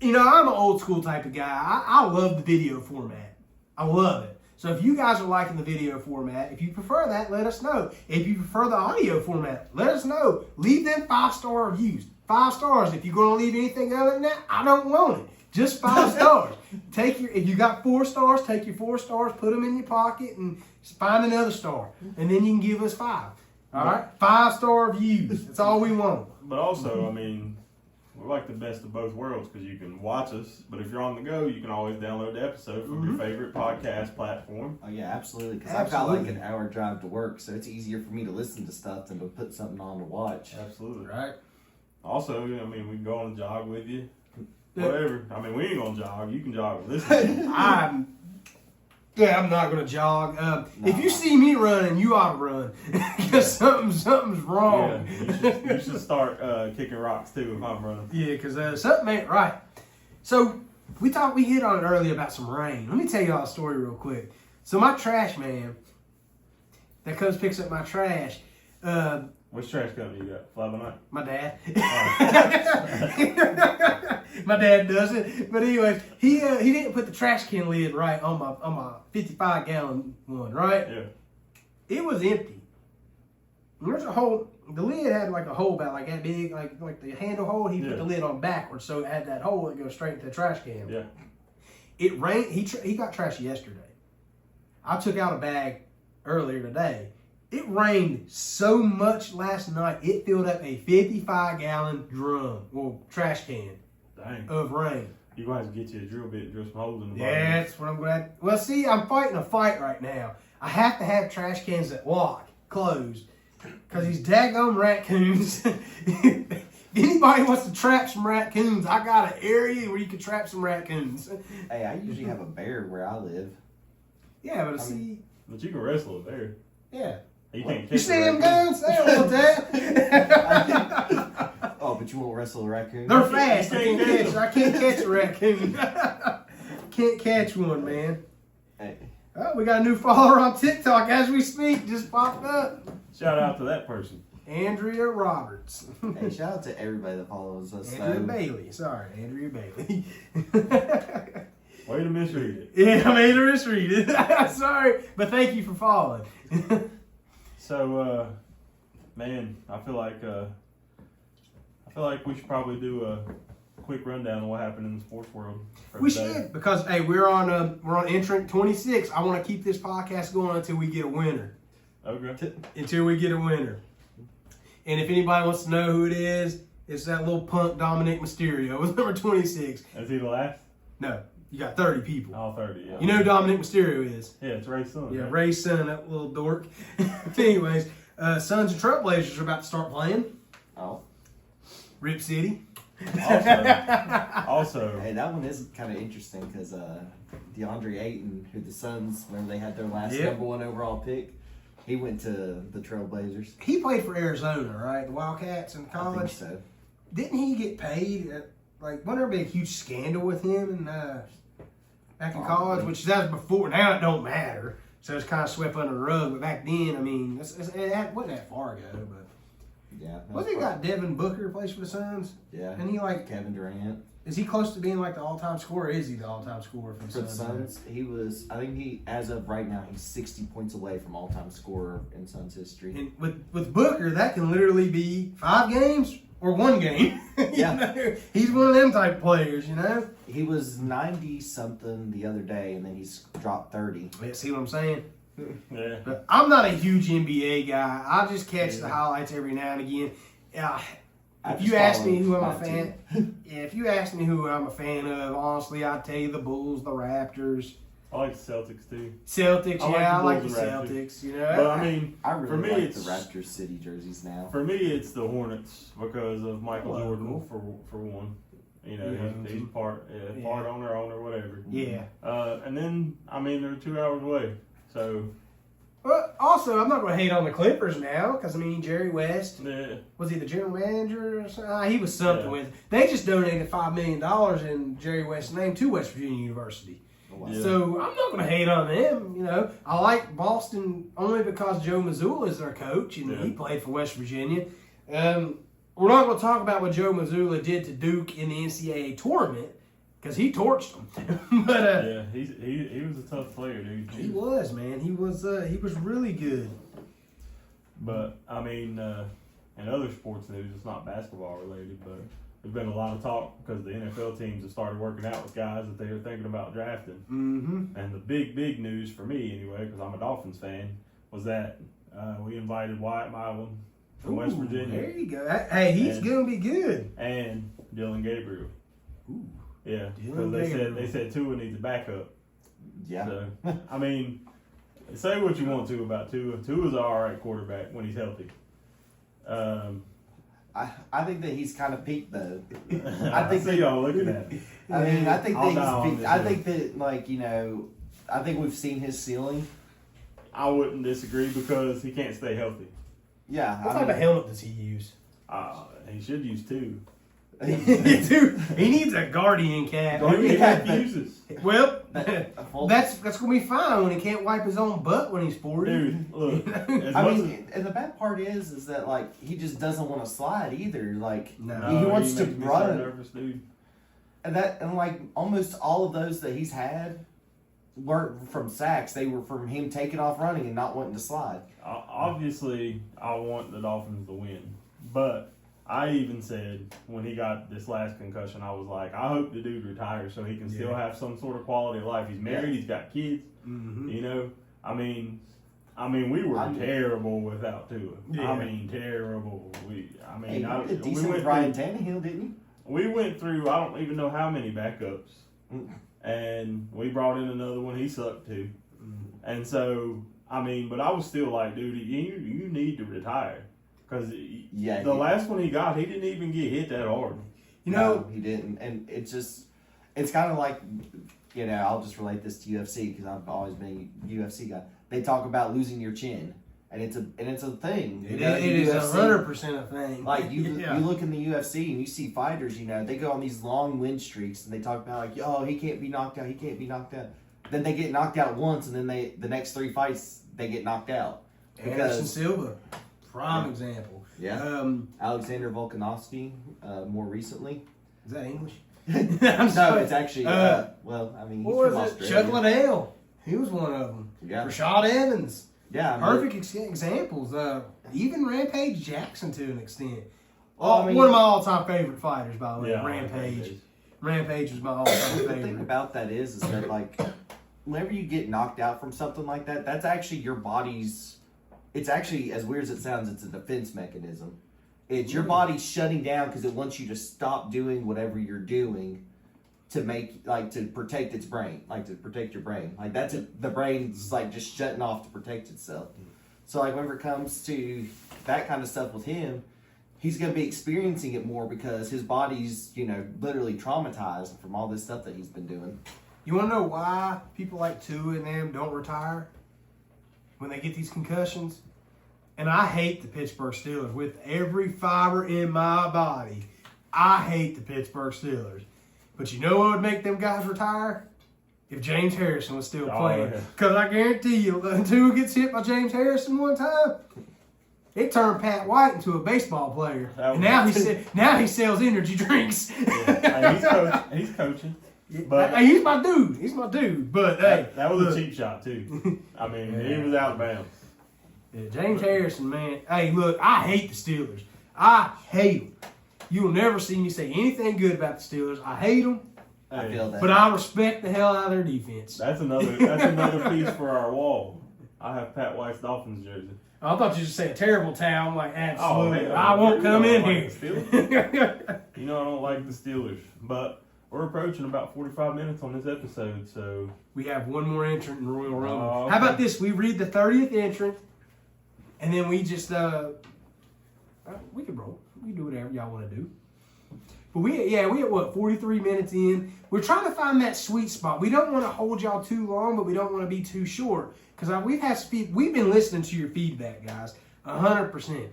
You know, I'm an old school type of guy. I love the video format. I love it. So if you guys are liking the video format, if you prefer that, let us know. If you prefer the audio format, let us know. Leave them 5-star reviews. 5 stars. If you're going to leave anything other than that, I don't want it. Just 5 stars. If you got 4 stars, take your 4 stars, put them in your pocket, and find another star, and then you can give us 5. All right, 5-star reviews. That's all we want. But also, I mean, we're like the best of both worlds because you can watch us, but if you're on the go, you can always download the episode from your favorite podcast platform. Oh yeah, absolutely. Because I've got like an hour drive to work, so it's easier for me to listen to stuff than to put something on to watch. Absolutely. Right. Also, I mean, we can go on a jog with you. Yeah. Whatever. I mean, we ain't gonna jog. You can jog with this. I'm Yeah, I'm not gonna jog. If you see me running, you ought to run because something's wrong. Yeah, you should start kicking rocks too if I'm running. Yeah, because something ain't right. So we hit on it earlier about some rain. Let me tell y'all a story real quick. So my trash man that comes picks up my trash. Which trash company you got? Fly by Night? My dad. My dad does it. But anyways, he didn't put the trash can lid right on my 55-gallon one, right? Yeah. It was empty. There's a hole. The lid had like a hole about like that big, like the handle hole. He put the lid on backwards, so it had that hole that goes straight into the trash can. Yeah. It rained. He got trash yesterday. I took out a bag earlier today. It rained so much last night, it filled up a 55-gallon drum, or trash can Dang. of rain. You guys get you a drill bit, drill some holes in the bottom. Yeah, that's what I'm glad. Well, see, I'm fighting a fight right now. I have to have trash cans that lock, closed, because these daggone raccoons. If anybody wants to trap some raccoons, I got an area where you can trap some raccoons. Hey, I usually have a bear where I live. Yeah, but see, But you can wrestle it there. yeah. You can't You catch see it them right guns? They don't want that. Oh, but you won't wrestle a raccoon? They're fast. I You can't can't catch. catch I can't catch a raccoon. Can't catch one, man. Hey, Oh, we got a new follower on TikTok as we speak. Just popped up. Shout out to that person. Andrea Roberts. hey, shout out to everybody that follows us. Andrea though. Bailey. Sorry, Andrea Bailey. Way to misread it. Yeah, I made her misread it. Sorry, but thank you for following. So, man, I feel like we should probably do a quick rundown of what happened in the sports world. for We today. should, because hey, we're on entrant 26. I want to keep this podcast going until we get a winner. Okay. Until we get a winner. And if anybody wants to know who it is, it's that little punk Dominic Mysterio with number 26. Is he the last? No, you got 30 people. All 30. Yeah. You know who Dominic Mysterio is? Yeah, it's Ray's son. Yeah, right? Ray's son, that little dork. Anyways, Suns and Trailblazers are about to start playing. Oh. Rip City. Also, Hey, that one is kind of interesting because DeAndre Ayton, who the Suns, whenever they had their last Yep. number 1 overall pick, he went to the Trailblazers. He played for Arizona, right? The Wildcats in I think college. so. Didn't he get paid? Wasn't there a huge scandal with him back in college? Which that was before. Now it don't matter. So it's kind of swept under the rug. But back then, I mean, it wasn't that far ago. But Yeah. what's he got? Devin Booker plays for the Suns? Yeah. And he Kevin Durant. is he close to being like the all-time scorer? Or is he the all-time scorer for the For the Suns? Suns, he was, I think as of right now, he's 60 points away from all-time scorer in Suns history. And with Booker, that can literally be 5 games or 1 game. Yeah. You know? He's one of them type players, you know? He was 90-something the other day, and then he's dropped 30. Yeah, see what I'm saying? yeah. But I'm not a huge NBA guy. I just catch the highlights every now and again. I If just you ask follow me who I'm my a fan, if you ask me who I'm a fan of, honestly, I'd tell you the Bulls, the Raptors, I like the Celtics too. Celtics. I like I the like the Bulls and Raptors. Celtics. You know, But I mean, I really for me, like it's the Raptors City jerseys now. For me, it's the Hornets because of Michael Oh, Jordan cool. for one. You know, Yeah. he's part owner or whatever. yeah. And then I mean they're 2 hours away, so But also, I'm not going to hate on the Clippers now because I mean Jerry West. yeah, Was he the general manager or something? He was something Yeah. with. They just donated $5 million in Jerry West's name to West Virginia University. Oh, wow. Yeah. So I'm not going to hate on them. You know, I like Boston only because Joe Mazzulla is their coach and he played for West Virginia. We're not going to talk about what Joe Mazzulla did to Duke in the NCAA tournament because he torched them. But yeah, he was a tough player, dude. he was, man. He was really good. But I mean, in other sports news, it's not basketball related, but there's been a lot of talk because the NFL teams have started working out with guys that they were thinking about drafting. Mm-hmm. And the big news for me, anyway, because I'm a Dolphins fan, was that we invited Wyatt Milan from West Virginia There you go. Hey, he's And- going to be good. and Dylan Gabriel. Ooh. Yeah, Dylan because Gabriel. they said Tua needs a backup. Yeah. So I mean, say what you want to about Tua. Tua's an all right quarterback when he's healthy. I think that he's kind of peaked though. I think see that- y'all looking at me. I mean, I think I'll that die on he's peaked. this I hill. think that, like, you know, I think we've seen his ceiling. I wouldn't disagree because he can't stay healthy. Yeah. What type of helmet does he use? He should use 2. Dude, he needs a Guardian cap. He refuses. Well, Well, that's gonna be fine when he can't wipe his own butt when he's 40. Dude, look. As I much mean, and the bad part is that like he just doesn't want to slide either. Like No. he wants to makes me so run, nervous, dude. and like almost all of those that he's had weren't from sacks. They were from him taking off running and not wanting to slide. Obviously, I want the Dolphins to win, but I even said when he got this last concussion, I was like, I hope the dude retires so he can still have some sort of quality of life. He's married, he's got kids. Mm-hmm. You know, I mean, we were terrible without Tua. Yeah. I mean, terrible. Hey, you did decent we with went Ryan through, Tannehill, didn't you? we went through. I don't even know how many backups, and we brought in another one. He sucked too, and so I mean, but I was still like, dude, you need to retire because the last one he got, he didn't even get hit that hard. You know, No, he didn't, and it's kind of like, you know, I'll just relate this to UFC because I've always been a UFC guy. They talk about losing your chin, and it's a thing. it You know, in is UFC. 100% a thing. Like you Yeah. look in the UFC and you see fighters, you know, they go on these long win streaks and they talk about like, oh, he can't be knocked out, he can't be knocked out. Then they get knocked out once, and then the next 3 fights they get knocked out. Anderson Silva, prime example. Yeah. Alexander Volkanovski, more recently. Is that English? No, it's actually well, I mean, he's What from was it? Australia. Chuck Liddell. He was one of them. Yeah. Rashad Evans. Yeah, I mean, Perfect examples. Even Rampage Jackson to an extent. Well, I mean- One of my all-time favorite fighters, by the way. Yeah, Rampage. Rampage was my all-time The thing favorite. about that is that like, whenever you get knocked out from something like that, that's actually your body's. It's actually, as weird as it sounds, it's a defense mechanism. It's your body shutting down because it wants you to stop doing whatever you're doing to to protect its brain, like to protect your brain. Like that's it. The brain's like just shutting off to protect itself. So like whenever it comes to that kind of stuff with him, he's going to be experiencing it more because his body's, you know, literally traumatized from all this stuff that he's been doing. You want to know why people like Tua and them don't retire when they get these concussions? And I hate the Pittsburgh Steelers with every fiber in my body. I hate the Pittsburgh Steelers. But you know what would make them guys retire? If James Harrison was still playing. yeah. Because I guarantee you, when Tua gets hit by James Harrison one time, it turned Pat White into a baseball player. That And was- now he sells energy drinks. Yeah. He's coaching. But Hey, he's my dude. He's my dude. But hey, that was look, a cheap shot too. I mean, he was out of bounds. yeah, James Harrison, man. Hey, look, I hate the Steelers. I hate them. You will never see me say anything good about the Steelers. I hate them, I feel that. but I respect the hell out of their defense. That's another piece for our wall. I have Pat White's Dolphins jersey. I thought you just say a terrible town. Like, absolutely. hell, I won't you come know I in like here. the Steelers. You know I don't like the Steelers, but we're approaching about 45 minutes on this episode, so We have one more entrant in Royal Rumble. Oh, okay. How about this? We read the 30th entrant, and then we just we can roll. We can do whatever y'all want to do. But we at what 43 minutes in. We're trying to find that sweet spot. We don't want to hold y'all too long, but we don't want to be too short because we've been listening to your feedback, guys, 100%.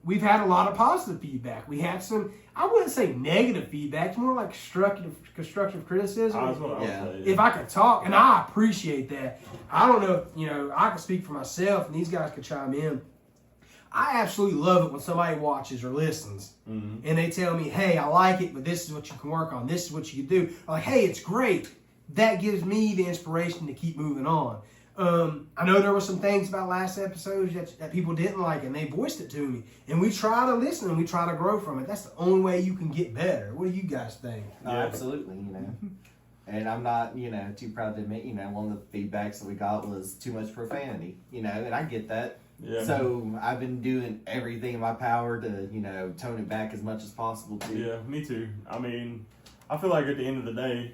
We've had a lot of positive feedback. We had some, I wouldn't say negative feedback, it's more like constructive criticism. that's what I Yeah. would say. If I could talk, and I appreciate that. I don't know if, I can speak for myself, and these guys could chime in. I absolutely love it when somebody watches or listens, and they tell me, hey, I like it, but this is what you can work on. This is what you can do. Or like, hey, it's great. That gives me the inspiration to keep moving on. I know there were some things about last episode that people didn't like, and they voiced it to me. And we try to listen, and we try to grow from it. That's the only way you can get better. What do you guys think? No, absolutely, And I'm not, too proud to admit, one of the feedbacks that we got was too much profanity, and I get that. Yeah. So I've been doing everything in my power to, tone it back as much as possible too. Yeah, me too. I mean, I feel like at the end of the day,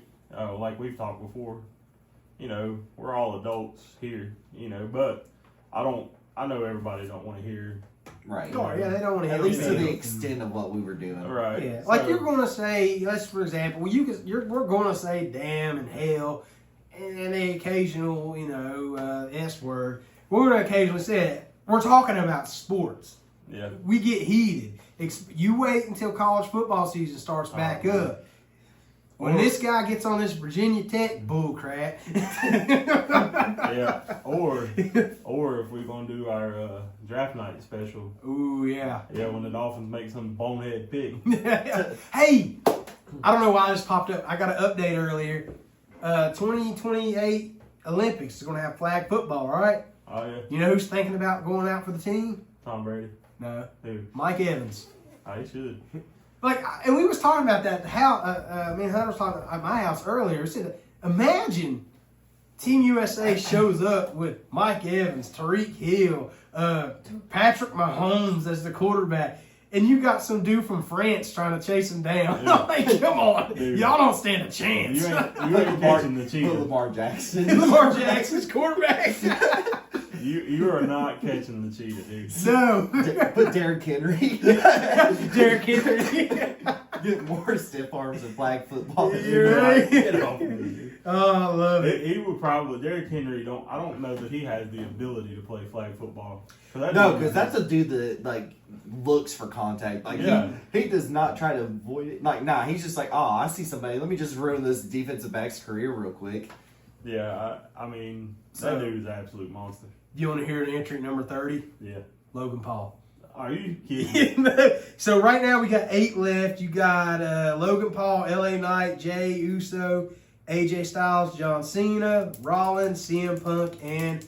like we've talked before, we're all adults here, but I know everybody don't want to hear. Right. Oh, yeah, they don't want to hear At least to the anything. extent of what we were doing. Right. Yeah, like So- you're going to say, let's for example, we're going to say damn and hell, and the occasional, S word. We're going to occasionally say it. We're talking about sports. Yeah. We get heated. You wait until college football season starts back up. When this guy gets on this Virginia Tech bull crap. Yeah. Or if we're gonna do our draft night special. Ooh, yeah. Yeah, when the Dolphins make some bonehead pick. Hey, I don't know why this popped up. I got an update earlier. 2028 Olympics is going to have flag football, right? Oh yeah. You know who's thinking about going out for the team? Tom Brady. No. Who? Mike Evans. Oh, he should. And we was talking about that. How me and Hunter was talking at my house earlier. We said, imagine Team USA shows up with Mike Evans, Tariq Hill, Patrick Mahomes as the quarterback, and you got some dude from France trying to chase him down. Yeah. Like, come on, Dude. y'all don't stand a chance. You ain't catching the cheetah. Lamar Jackson. Lamar Jackson's quarterback. You are not catching the cheetah, dude. No. Put Derrick Henry. Derrick Henry. Get more stiff arms in flag football. than You're you right. Get off of me. Oh, I love it. He would probably Derrick Henry. I don't know that he has the ability to play flag football. No, because that's a dude that like looks for contact. Like Yeah. he does not try to avoid it. Like he's just like, oh, I see somebody. Let me just ruin this defensive back's career real quick. Yeah. I mean, So- that dude is an absolute monster. You want to hear an entry number 30? Yeah. Logan Paul. Are you kidding? So right now we got 8 left. You got Logan Paul, LA Knight, Jay Uso, AJ Styles, John Cena, Rollins, CM Punk, and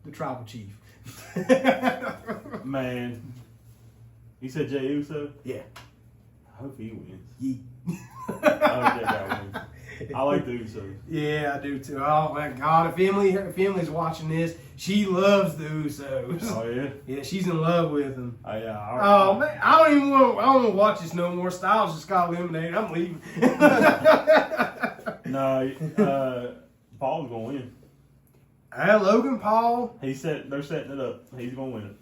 the Tribal Chief. Man. You said Jey Uso? Yeah. I hope he wins. Yeet. I hope that guy wins. I like the Usos. Yeah, I do too. Oh my God! If Emily's watching this, she loves the Usos. Oh yeah. Yeah, she's in love with them. Oh yeah. Oh man, I don't want to watch this no more. Styles just got eliminated. I'm leaving. No, Paul's gonna win. Logan Paul, They're setting it up. He's gonna win it.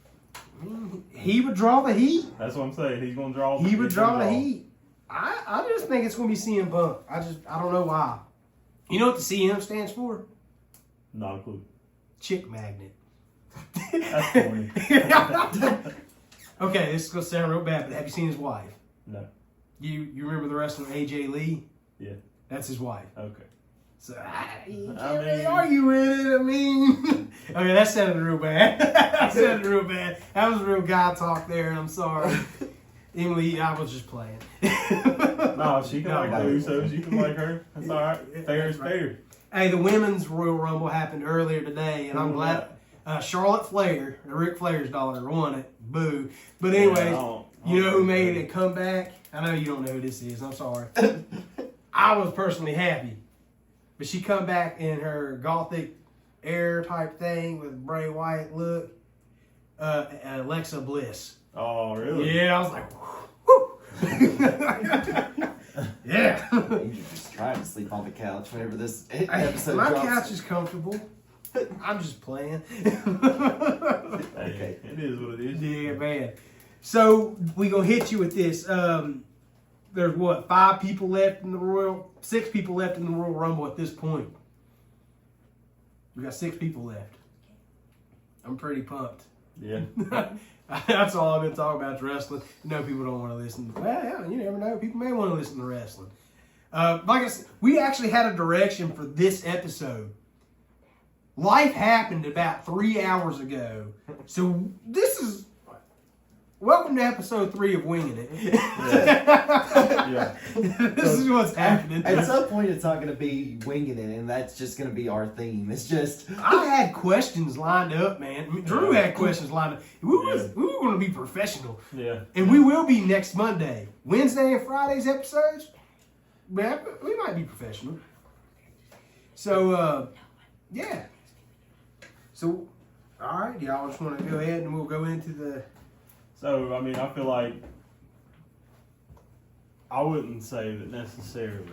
he would draw the heat. That's what I'm saying. He's gonna draw. He would he's draw gonna the heat. I just think it's going to be CM Punk. I don't know why. You know what the CM stands for? Not a clue. Chick magnet. That's corny. Okay, this is going to sound real bad, but have you seen his wife? No. You remember the wrestler AJ Lee? Yeah. That's his wife. Okay. So you can't I really mean- argue with it. I mean, okay, that sounded real bad. That sounded real bad. That was real guy talk there, and I'm sorry. Emily, I was just playing. No, she can like the Usos. You can like her. That's all right. Fair is fair. Hey, the women's Royal Rumble happened earlier today, and I'm glad Charlotte Flair, Ric Flair's daughter, won it. Boo. But anyways, you know who made a comeback? I know you don't know who this is. I'm sorry. I was personally happy. But she come back in her gothic air type thing with Bray Wyatt look. Alexa Bliss. Oh, really? Yeah, I was like, whoo. Yeah. You're just trying to sleep on the couch whenever this episode My drops. couch is comfortable. I'm just playing. Hey, Okay. it is what it is. Yeah, man. So we gonna hit you with this. There's what, 6 people left in the Royal Rumble at this point. We got 6 people left. I'm pretty pumped. Yeah. That's all I've been talking about is wrestling. People don't want to listen. Well, yeah, you never know. People may want to listen to wrestling. Like I said, we actually had a direction for this episode. Life happened about 3 hours ago. So this is... Welcome to episode 3 of Winging It. Yeah. This is what's happening. At some point, it's not going to be winging it, and that's just going to be our theme. It's just I had questions lined up, man. I mean, Drew had questions lined up. We were going to be professional. Yeah. And we will be next Monday. Wednesday and Friday's episodes, we might be professional. So, yeah. So, all right, y'all just want to go ahead and we'll go into the... So, I mean, I feel like I wouldn't say that necessarily.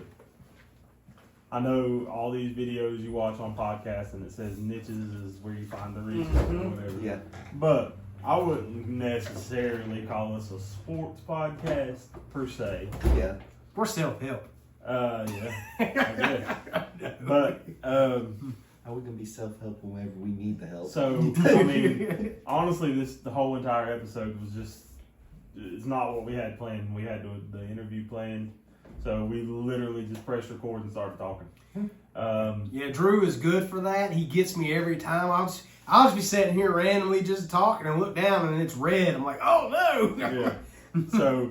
I know all these videos you watch on podcasts and it says niches is where you find the research or whatever. yeah. But I wouldn't necessarily call us a sports podcast per se. Yeah. We're self-help. Yeah. I guess. But How are we gonna be self-helpful whenever we need the help? so I mean, honestly, the whole entire episode was it's not what we had planned. We had the interview planned, so we literally just pressed record and started talking. Yeah, Drew is good for that. He gets me every time. I'll just be sitting here randomly just talking and look down and it's red. I'm like, oh no. Yeah. So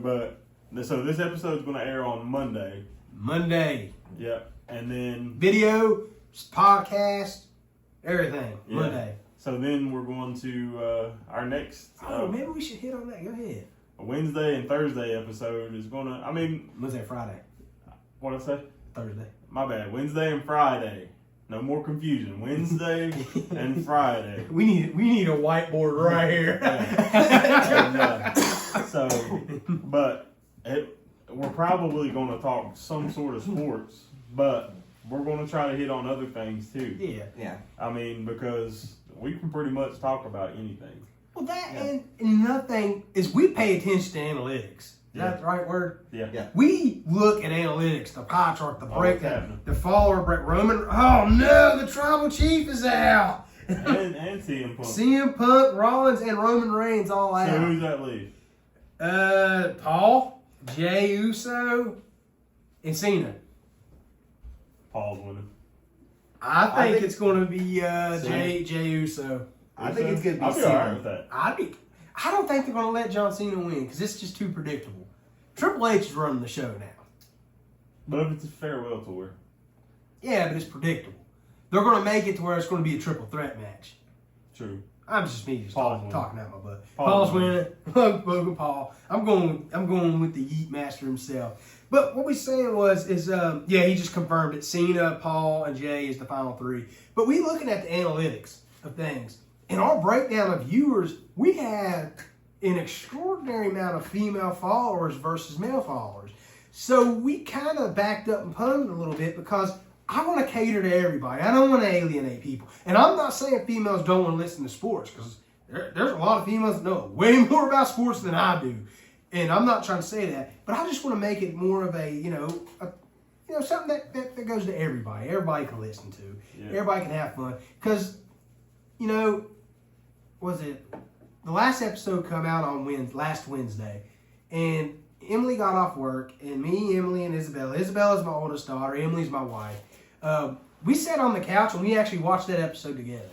this episode is going to air on Monday. Monday. Yep. And then Video, podcast, everything. Yeah. Monday. So then we're going to our next Maybe we should hit on that. Go ahead. Wednesday and Thursday episode is going to. I mean, Wednesday, Friday, what I say? Thursday. My bad. Wednesday and Friday. No more confusion. Wednesday and Friday. We need a whiteboard right here. We're probably going to talk some sort of sports, but we're going to try to hit on other things too. Yeah. Yeah. I mean, because we can pretty much talk about anything. Well, and another thing is we pay attention to analytics. Is that the right word? Yeah. Yeah. We look at analytics, the pie chart, the Oh, breakdown, happening. the follower break. Roman. Oh no, the tribal chief is out. And CM Punk. CM Punk, Rollins, and Roman Reigns all So out. who's that leave? Paul, Jey Uso, and Cena. Paul's winning. I think think- it's going to be Jey Uso. I think it's gonna be I'll be alright Cena. with that. I don't think they're going to let John Cena win because it's just too predictable. Triple H is running the show now. But if it's a farewell tour, Yeah, but it's predictable. They're going to make it to where it's going to be a triple threat match. true. I'm just Paul's talking out my butt. Paul's Paul's winning. Logan Paul. I'm going with the Yeet Master himself. But what we saying is he just confirmed it. Cena, Paul, and Jey is the final three. But we looking at the analytics of things. In our breakdown of viewers, we had an extraordinary amount of female followers versus male followers. So we kind of backed up and punted a little bit because I want to cater to everybody. I don't want to alienate people. And I'm not saying females don't want to listen to sports because there's a lot of females that know way more about sports than I do. And I'm not trying to say that. But I just want to make it more of a something that goes to everybody. Everybody can listen to. Yeah. Everybody can have fun. Because, was it the last episode come out on last Wednesday, and Emily got off work, and me, Emily, and Isabella's my oldest daughter, Emily's my wife. We sat on the couch and we actually watched that episode together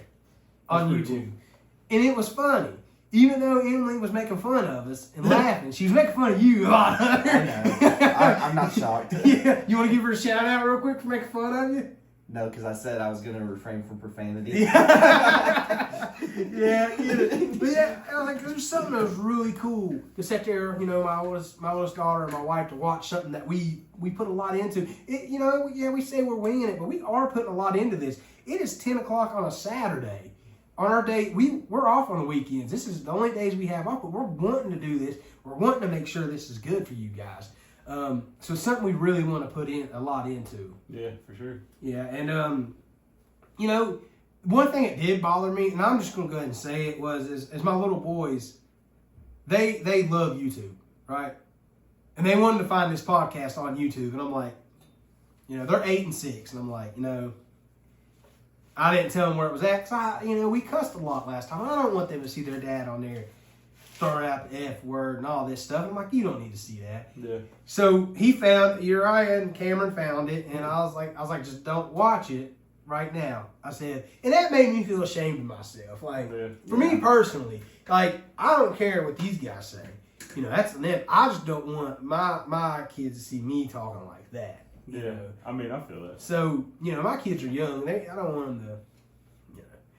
on That's YouTube. pretty And it was funny. Even though Emily was making fun of us and laughing, she was making fun of you a lot. I know. I'm not shocked. Yeah. You want to give her a shout out real quick for making fun of you? No, because I said I was going to refrain from profanity. Yeah, but yeah, I was like, there's something that was really cool to sit there, my oldest daughter and my wife to watch something that we put a lot into. We say we're winging it, but we are putting a lot into this. It is 10 o'clock on a Saturday. On our day, we're off on the weekends. This is the only days we have off, but we're wanting to do this. We're wanting to make sure this is good for you guys. So it's something we really want to put in a lot into. yeah, for sure. Yeah, and one thing that did bother me, and I'm just gonna go ahead and say it, was as my little boys, they love YouTube, right? And they wanted to find this podcast on YouTube, and I'm like, they're 8 and 6, and I'm like, I didn't tell them where it was at, because we cussed a lot last time. I don't want them to see their dad on there throwing out the F word and all this stuff. I'm like, you don't need to see that. Yeah. So he found Uriah and Cameron found it, and I was like, just don't watch it right now. I said, and that made me feel ashamed of myself. Like, for me personally, like, I don't care what these guys say. That's them. I just don't want my kids to see me talking like that. Yeah. I mean, I feel that. So, my kids are young. I don't want them to.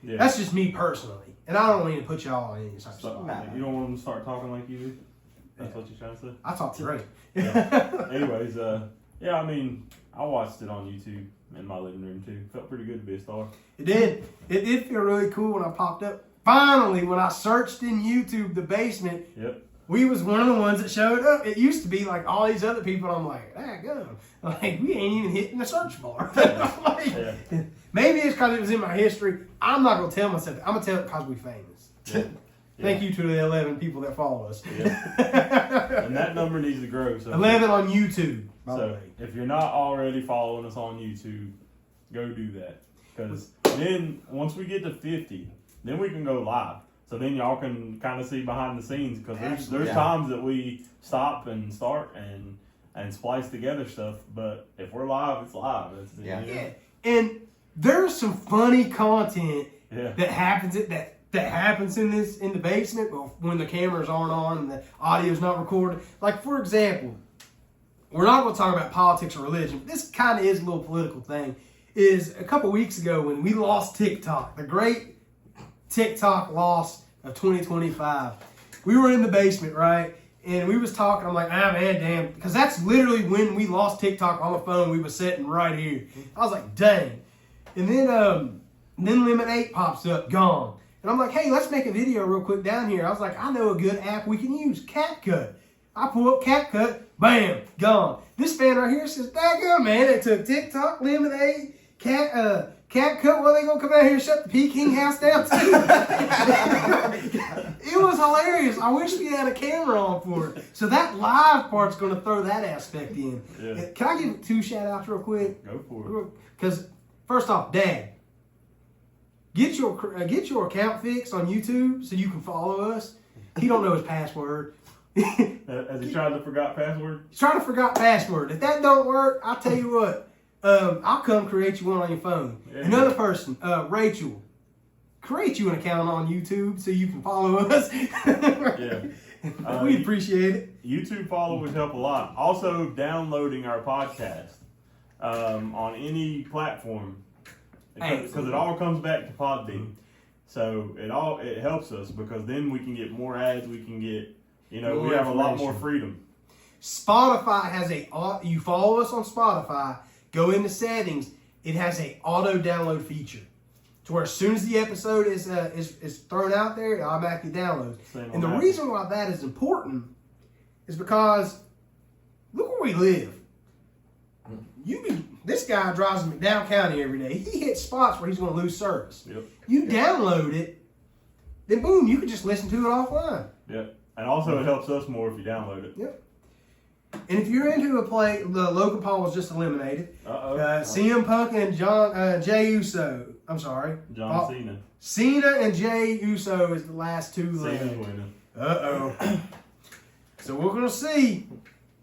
Yeah. That's just me personally, and I don't mean to put y'all in any type of So, spot. you don't want them to start talking like you do? That's what you're trying to say? I talk great. Anyways, I mean, I watched it on YouTube in my living room too. Felt pretty good to be a star. It did. It did feel really cool when I popped up. Finally, when I searched in YouTube the basement, Yep. we was one of the ones that showed up. It used to be like all these other people. And I'm like, go. Like, we ain't even hitting the search bar. Like, Yeah. maybe it's because it was in my history. I'm not gonna tell myself. I'm gonna tell it because we famous. Yeah. Thank you to the 11 people that follow us. And that number needs to grow. So 11 on YouTube, by the So way. if you're not already following us on YouTube, go do that. Because then once we get to 50, then we can go live. So then y'all can kind of see behind the scenes. Because there's times that we stop and start and splice together stuff. But if we're live, it's live. Yeah. And there's some funny content that happens that happens in the basement when the cameras aren't on and the audio's not recorded. Like, for example, we're not going to talk about politics or religion, but this kind of is a little political thing. Is a couple weeks ago when we lost TikTok, the great TikTok loss of 2025. We were in the basement, right? And we was talking. I'm like, man, damn. Because that's literally when we lost TikTok on the phone. We was sitting right here. I was like, dang. And then Lemonade pops up, gone. And I'm like, hey, let's make a video real quick down here. I was like, I know a good app we can use, CapCut. I pull up CapCut, bam, gone. This fan right here says, daggone, man, they took TikTok, Lemonade, CapCut. Well, they gonna come out here and shut the Peking house down too. It was hilarious. I wish we had a camera on for it. So that live part's gonna throw that aspect in. Yeah. Can I give 2 shout outs real quick? Go for it. Because first off, Dad, get your account fixed on YouTube so you can follow us. He don't know his password. Has he tried to forgot password? He's trying to forgot password. If that don't work, I'll tell you what. I'll come create you one on your phone. Yeah. Another person, Rachel, create you an account on YouTube so you can follow us. Yeah. We appreciate it. YouTube followers help a lot. Also, downloading our podcast on any platform, because it all comes back to Podbean. So it helps us because then we can get more ads. We can get we have a lot more freedom. Spotify has you follow us on Spotify. Go into settings. It has a auto download feature, to where as soon as the episode is thrown out there, it automatically downloads. And the reason why that is important is because look where we live. This guy drives in McDowell County every day. He hits spots where he's going to lose service. Yep. You download it, then boom, you can just listen to it offline. Yep. And also it helps us more if you download it. Yep. And if you're into the Logan Paul was just eliminated. CM Punk and Jay Uso. I'm sorry. John Cena. Cena and Jay Uso is the last 2 Cena's left. winning. So we're gonna see.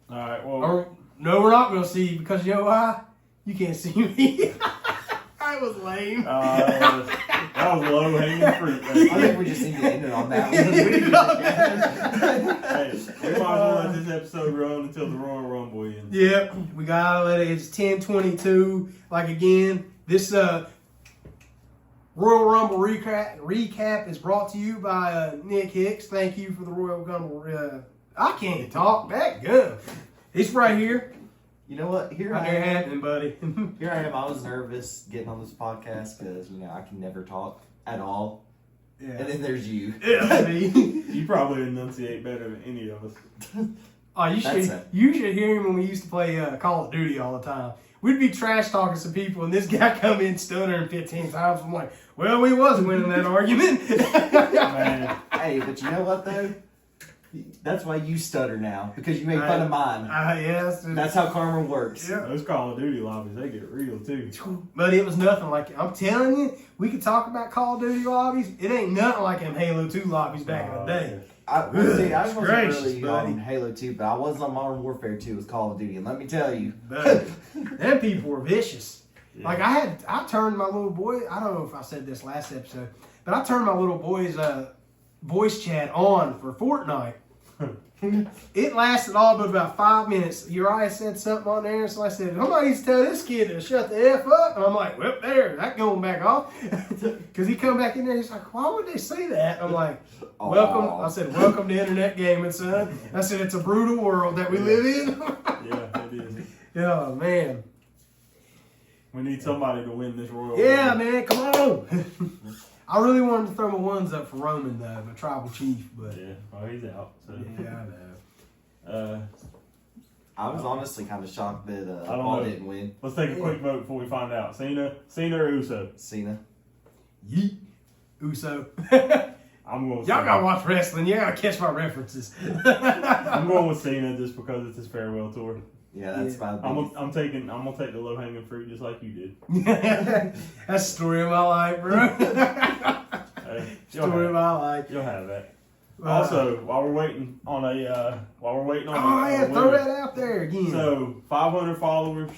All right. Well. Or no, we're not gonna see because you know why? You can't see me. That was lame. That was low hanging fruit. I think we just need to end it on that one. Hey, we might as well let this episode run until the Royal Rumble ends. Yep, we gotta let it. It's 10:22. Like again, this Royal Rumble recap is brought to you by Nick Hicks. Thank you for the Royal Rumble. I can't talk that good. It's right here. You know what? Here Right I there am. happening, buddy. Here I am. I was nervous getting on this podcast because I can never talk at all. Yeah. And then there's you. Yeah, me. You probably enunciate better than any of us. Oh, you should hear him when we used to play Call of Duty all the time. We'd be trash talking some people, and this guy come in stuttering 15 times. I'm like, well, we wasn't winning that argument. Man. Hey, but you know what though? That's why you stutter now, because you made fun of mine. Yes. That's how karma works. Yeah. Those Call of Duty lobbies, they get real too. But it was nothing like it. I'm telling you, we could talk about Call of Duty lobbies. It ain't nothing like them Halo 2 lobbies back in the day. I wasn't gracious, really buddy. on Halo 2, but I was on Modern Warfare 2 with Call of Duty, and let me tell you. But them people were vicious. Yeah. Like I turned my little boy, I don't know if I said this last episode, but I turned my little boy's voice chat on for Fortnite. It lasted all but about 5 minutes. Uriah said something on there, so I said, somebody needs to tell this kid to shut the F up. And I'm like, well, there, that going back off. Because he come back in there, he's like, why would they say that? I'm like, welcome. Aww. I said, welcome to internet gaming, son. I said, it's a brutal world that we live in. Yeah, it is. Oh, man. We need somebody to win this Royal Yeah, Rumble. man, come on. I really wanted to throw my ones up for Roman, though, my tribal chief, but Yeah, well, he's out. So. yeah, I know. I was honestly kind of shocked that I don't Paul know. didn't win. Let's take a quick vote before we find out. Cena or Uso? Cena. Yeet. Uso. I'm going with Y'all Cena. gotta watch wrestling. You gotta catch my references. I'm going with Cena just because it's his farewell tour. Yeah, that's my biggest. I'm gonna take the low hanging fruit just like you did. That's the story of my life, bro. Hey, Story of my life. you'll have that. Also, while we're waiting on oh a yeah, throw winner, that out there again. So 500 followers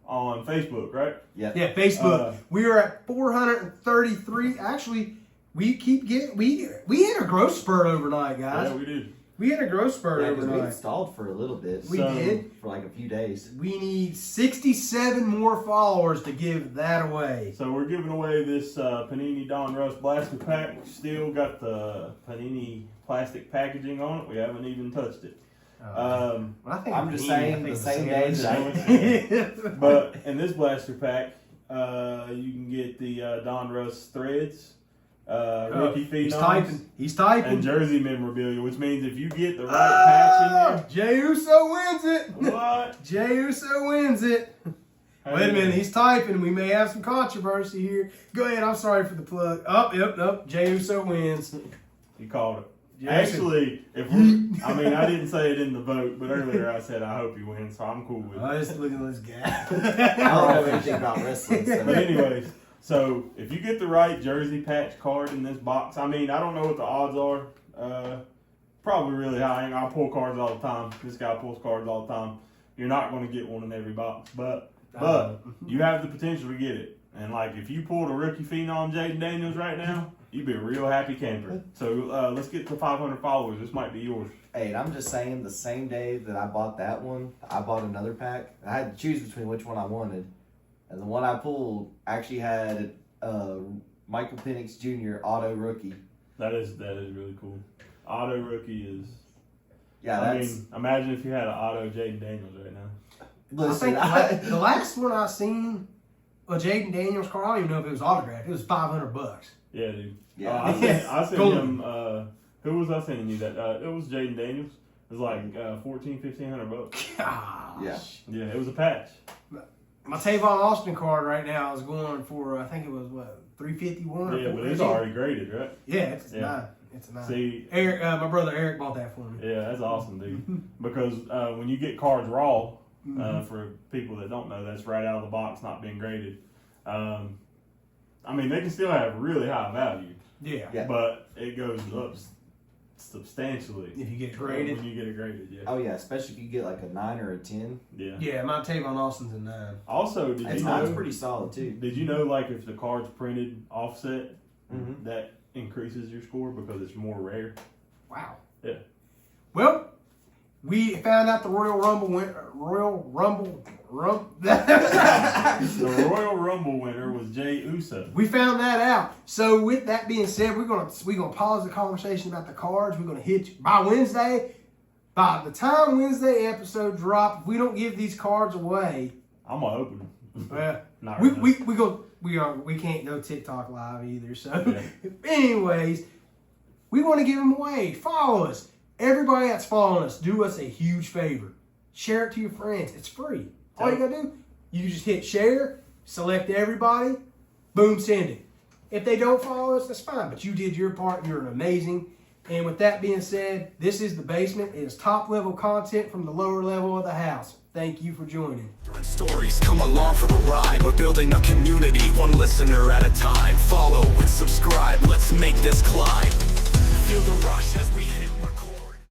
on Facebook, right? Yeah. Yeah, Facebook. We are at 433. Actually, we keep getting we hit a growth spurt overnight, guys. Yeah, we did. We hit a growth spurt Yeah, 'cause we overnight. installed for a little bit. We did. For like a few days. We need 67 more followers to give that away. So we're giving away this Panini Don Russ Blaster Pack. Still got the Panini plastic packaging on it. We haven't even touched it. I think I'm just Panini, saying I think the it's same same day that shit. But in this blaster pack, you can get the Don Russ threads, rookie He's phenoms, typing. He's typing. and jersey memorabilia. Which means if you get the right patch in Jey Uso wins it. there, what? Jey Uso wins it. Wait a minute, he's typing. We may have some controversy here. Go ahead. I'm sorry for the plug. Oh, yep. Jey Uso wins. You called it. Jey Actually, if we, I mean, I didn't say it in the vote, but earlier I said I hope he wins, so I'm cool with it. I just look at this I guy. don't know anything about wrestling. But So. anyways, so if you get the right jersey patch card in this box, I mean, I don't know what the odds are. Probably really high. I pull cards all the time. This guy pulls cards all the time. You're not going to get one in every box, but you have the potential to get it. And like, if you pulled a rookie phenom Jaden Daniels right now, you'd be a real happy camper. So let's get to 500 followers. This might be yours. Hey, and I'm just saying, the same day that I bought that one, I bought another pack. I had to choose between which one I wanted. And the one I pulled actually had Michael Penix Jr. auto rookie. That is really cool. Auto rookie is. Yeah, I that's. mean, imagine if you had an auto Jaden Daniels right now. Listen, I think the last one I seen, a Jaden Daniels card, I don't even know if it was autographed. It was $500. Yeah, dude. Yeah. I sent Cool. him. Who was I sending you that? It was Jaden Daniels. It was like $1,500. Gosh. Yeah. Yeah, it was a patch. My Tavon Austin card right now is going for, I think it was, what, $351 or Yeah, but it's $450? already graded, right? Yeah, it's Yeah. 9. It's a 9. See, Eric, my brother Eric bought that for me. yeah, that's awesome, dude. Because when you get cards raw, for people that don't know, that's right out of the box, not being graded. I mean, they can still have really high value, Yeah. Yeah. but it goes up substantially If you get graded. when you get it graded. Yeah, Oh, yeah, especially if you get like a 9 or a 10. yeah. Yeah, my Tavon Austin's a 9. Also, did And you mine's know? pretty solid, too. Did you know, like, if the card's printed offset, Mhm. that increases your score because it's more rare? Wow. Yeah. Well, we found out the Royal Rumble went The Royal Rumble winner was Jey Uso. We found that out. So with that being said, we're gonna pause the conversation about the cards. We're gonna hit you by Wednesday. By the time Wednesday episode drops, if we don't give these cards away, I'm gonna open them. well, Not we right we can't go TikTok live either. So, Yeah. anyways, we want to give them away. Follow us. Everybody that's following us, do us a huge favor. Share it to your friends. It's free. All you gotta do, you just hit share, select everybody, boom, send it. If they don't follow us, that's fine. But you did your part. You're amazing. And with that being said, this is The Basement. It is top level content from the lower level of the house. Thank you for joining. Stories come along for the ride. We're building a community, one listener at a time. Follow and subscribe. Let's make this climb. Feel the rush as we